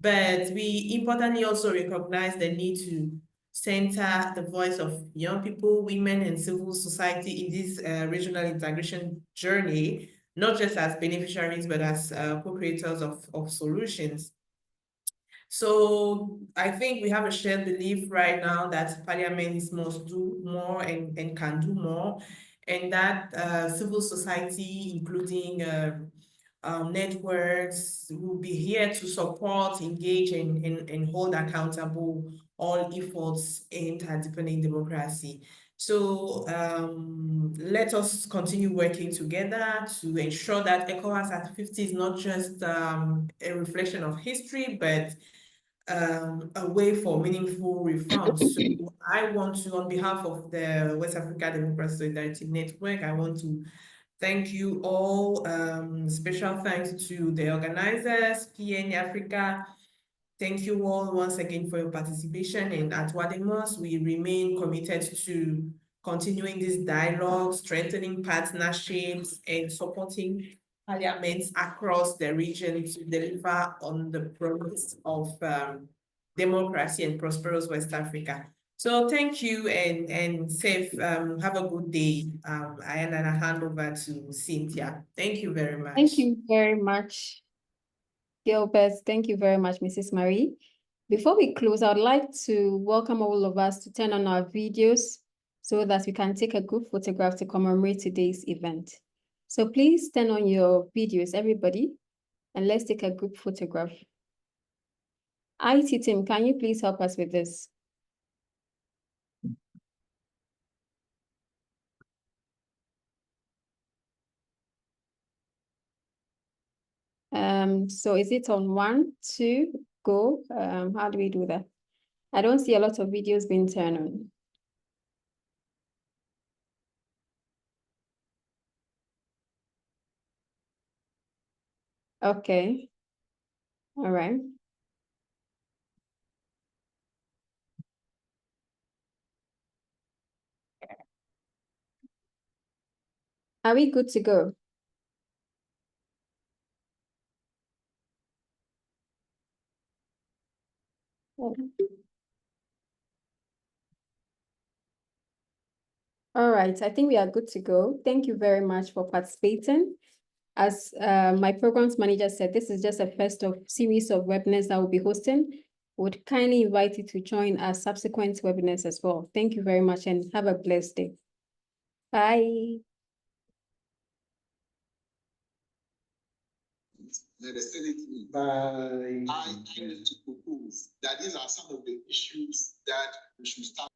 Speaker 3: but we importantly also recognize the need to center the voice of young people, women, and civil society in this regional integration journey, not just as beneficiaries, but as co-creators of solutions. So I think we have a shared belief right now that parliaments must do more and can do more, and that civil society, including networks, will be here to support, engage, and hold accountable all efforts aimed at deepening democracy. So let us continue working together to ensure that ECOWAS at 50 is not just a reflection of history, but a way for meaningful reforms. So I want to, on behalf of the West Africa Democracy Solidarity Network, I want to thank you all. Special thanks to the organizers, PN Africa. Thank you all once again for your participation. And at Wademos, we remain committed to continuing this dialogue, strengthening partnerships, and supporting parliaments across the region to deliver on the promise of democracy and prosperous West Africa. So thank you and safe, have a good day. And I hand over to Cynthia. Thank you very much.
Speaker 1: Thank you very much, Gilbert. Thank you very much, Mrs. Marie. Before we close, I'd like to welcome all of us to turn on our videos so that we can take a group photograph to commemorate today's event. So please turn on your videos, everybody, and let's take a group photograph. IT team, can you please help us with this? So is it on 1, 2, go? How do we do that? I don't see a lot of videos being turned on. Okay. All right. Are we good to go? All right, I think we are good to go. Thank you very much for participating. As my programs manager said, this is just a first of series of webinars that we'll be hosting. Would kindly invite you to join our subsequent webinars as well. Thank you very much and have a blessed day. Bye.
Speaker 2: Let the Senate I need to propose that these are some of the issues that we should start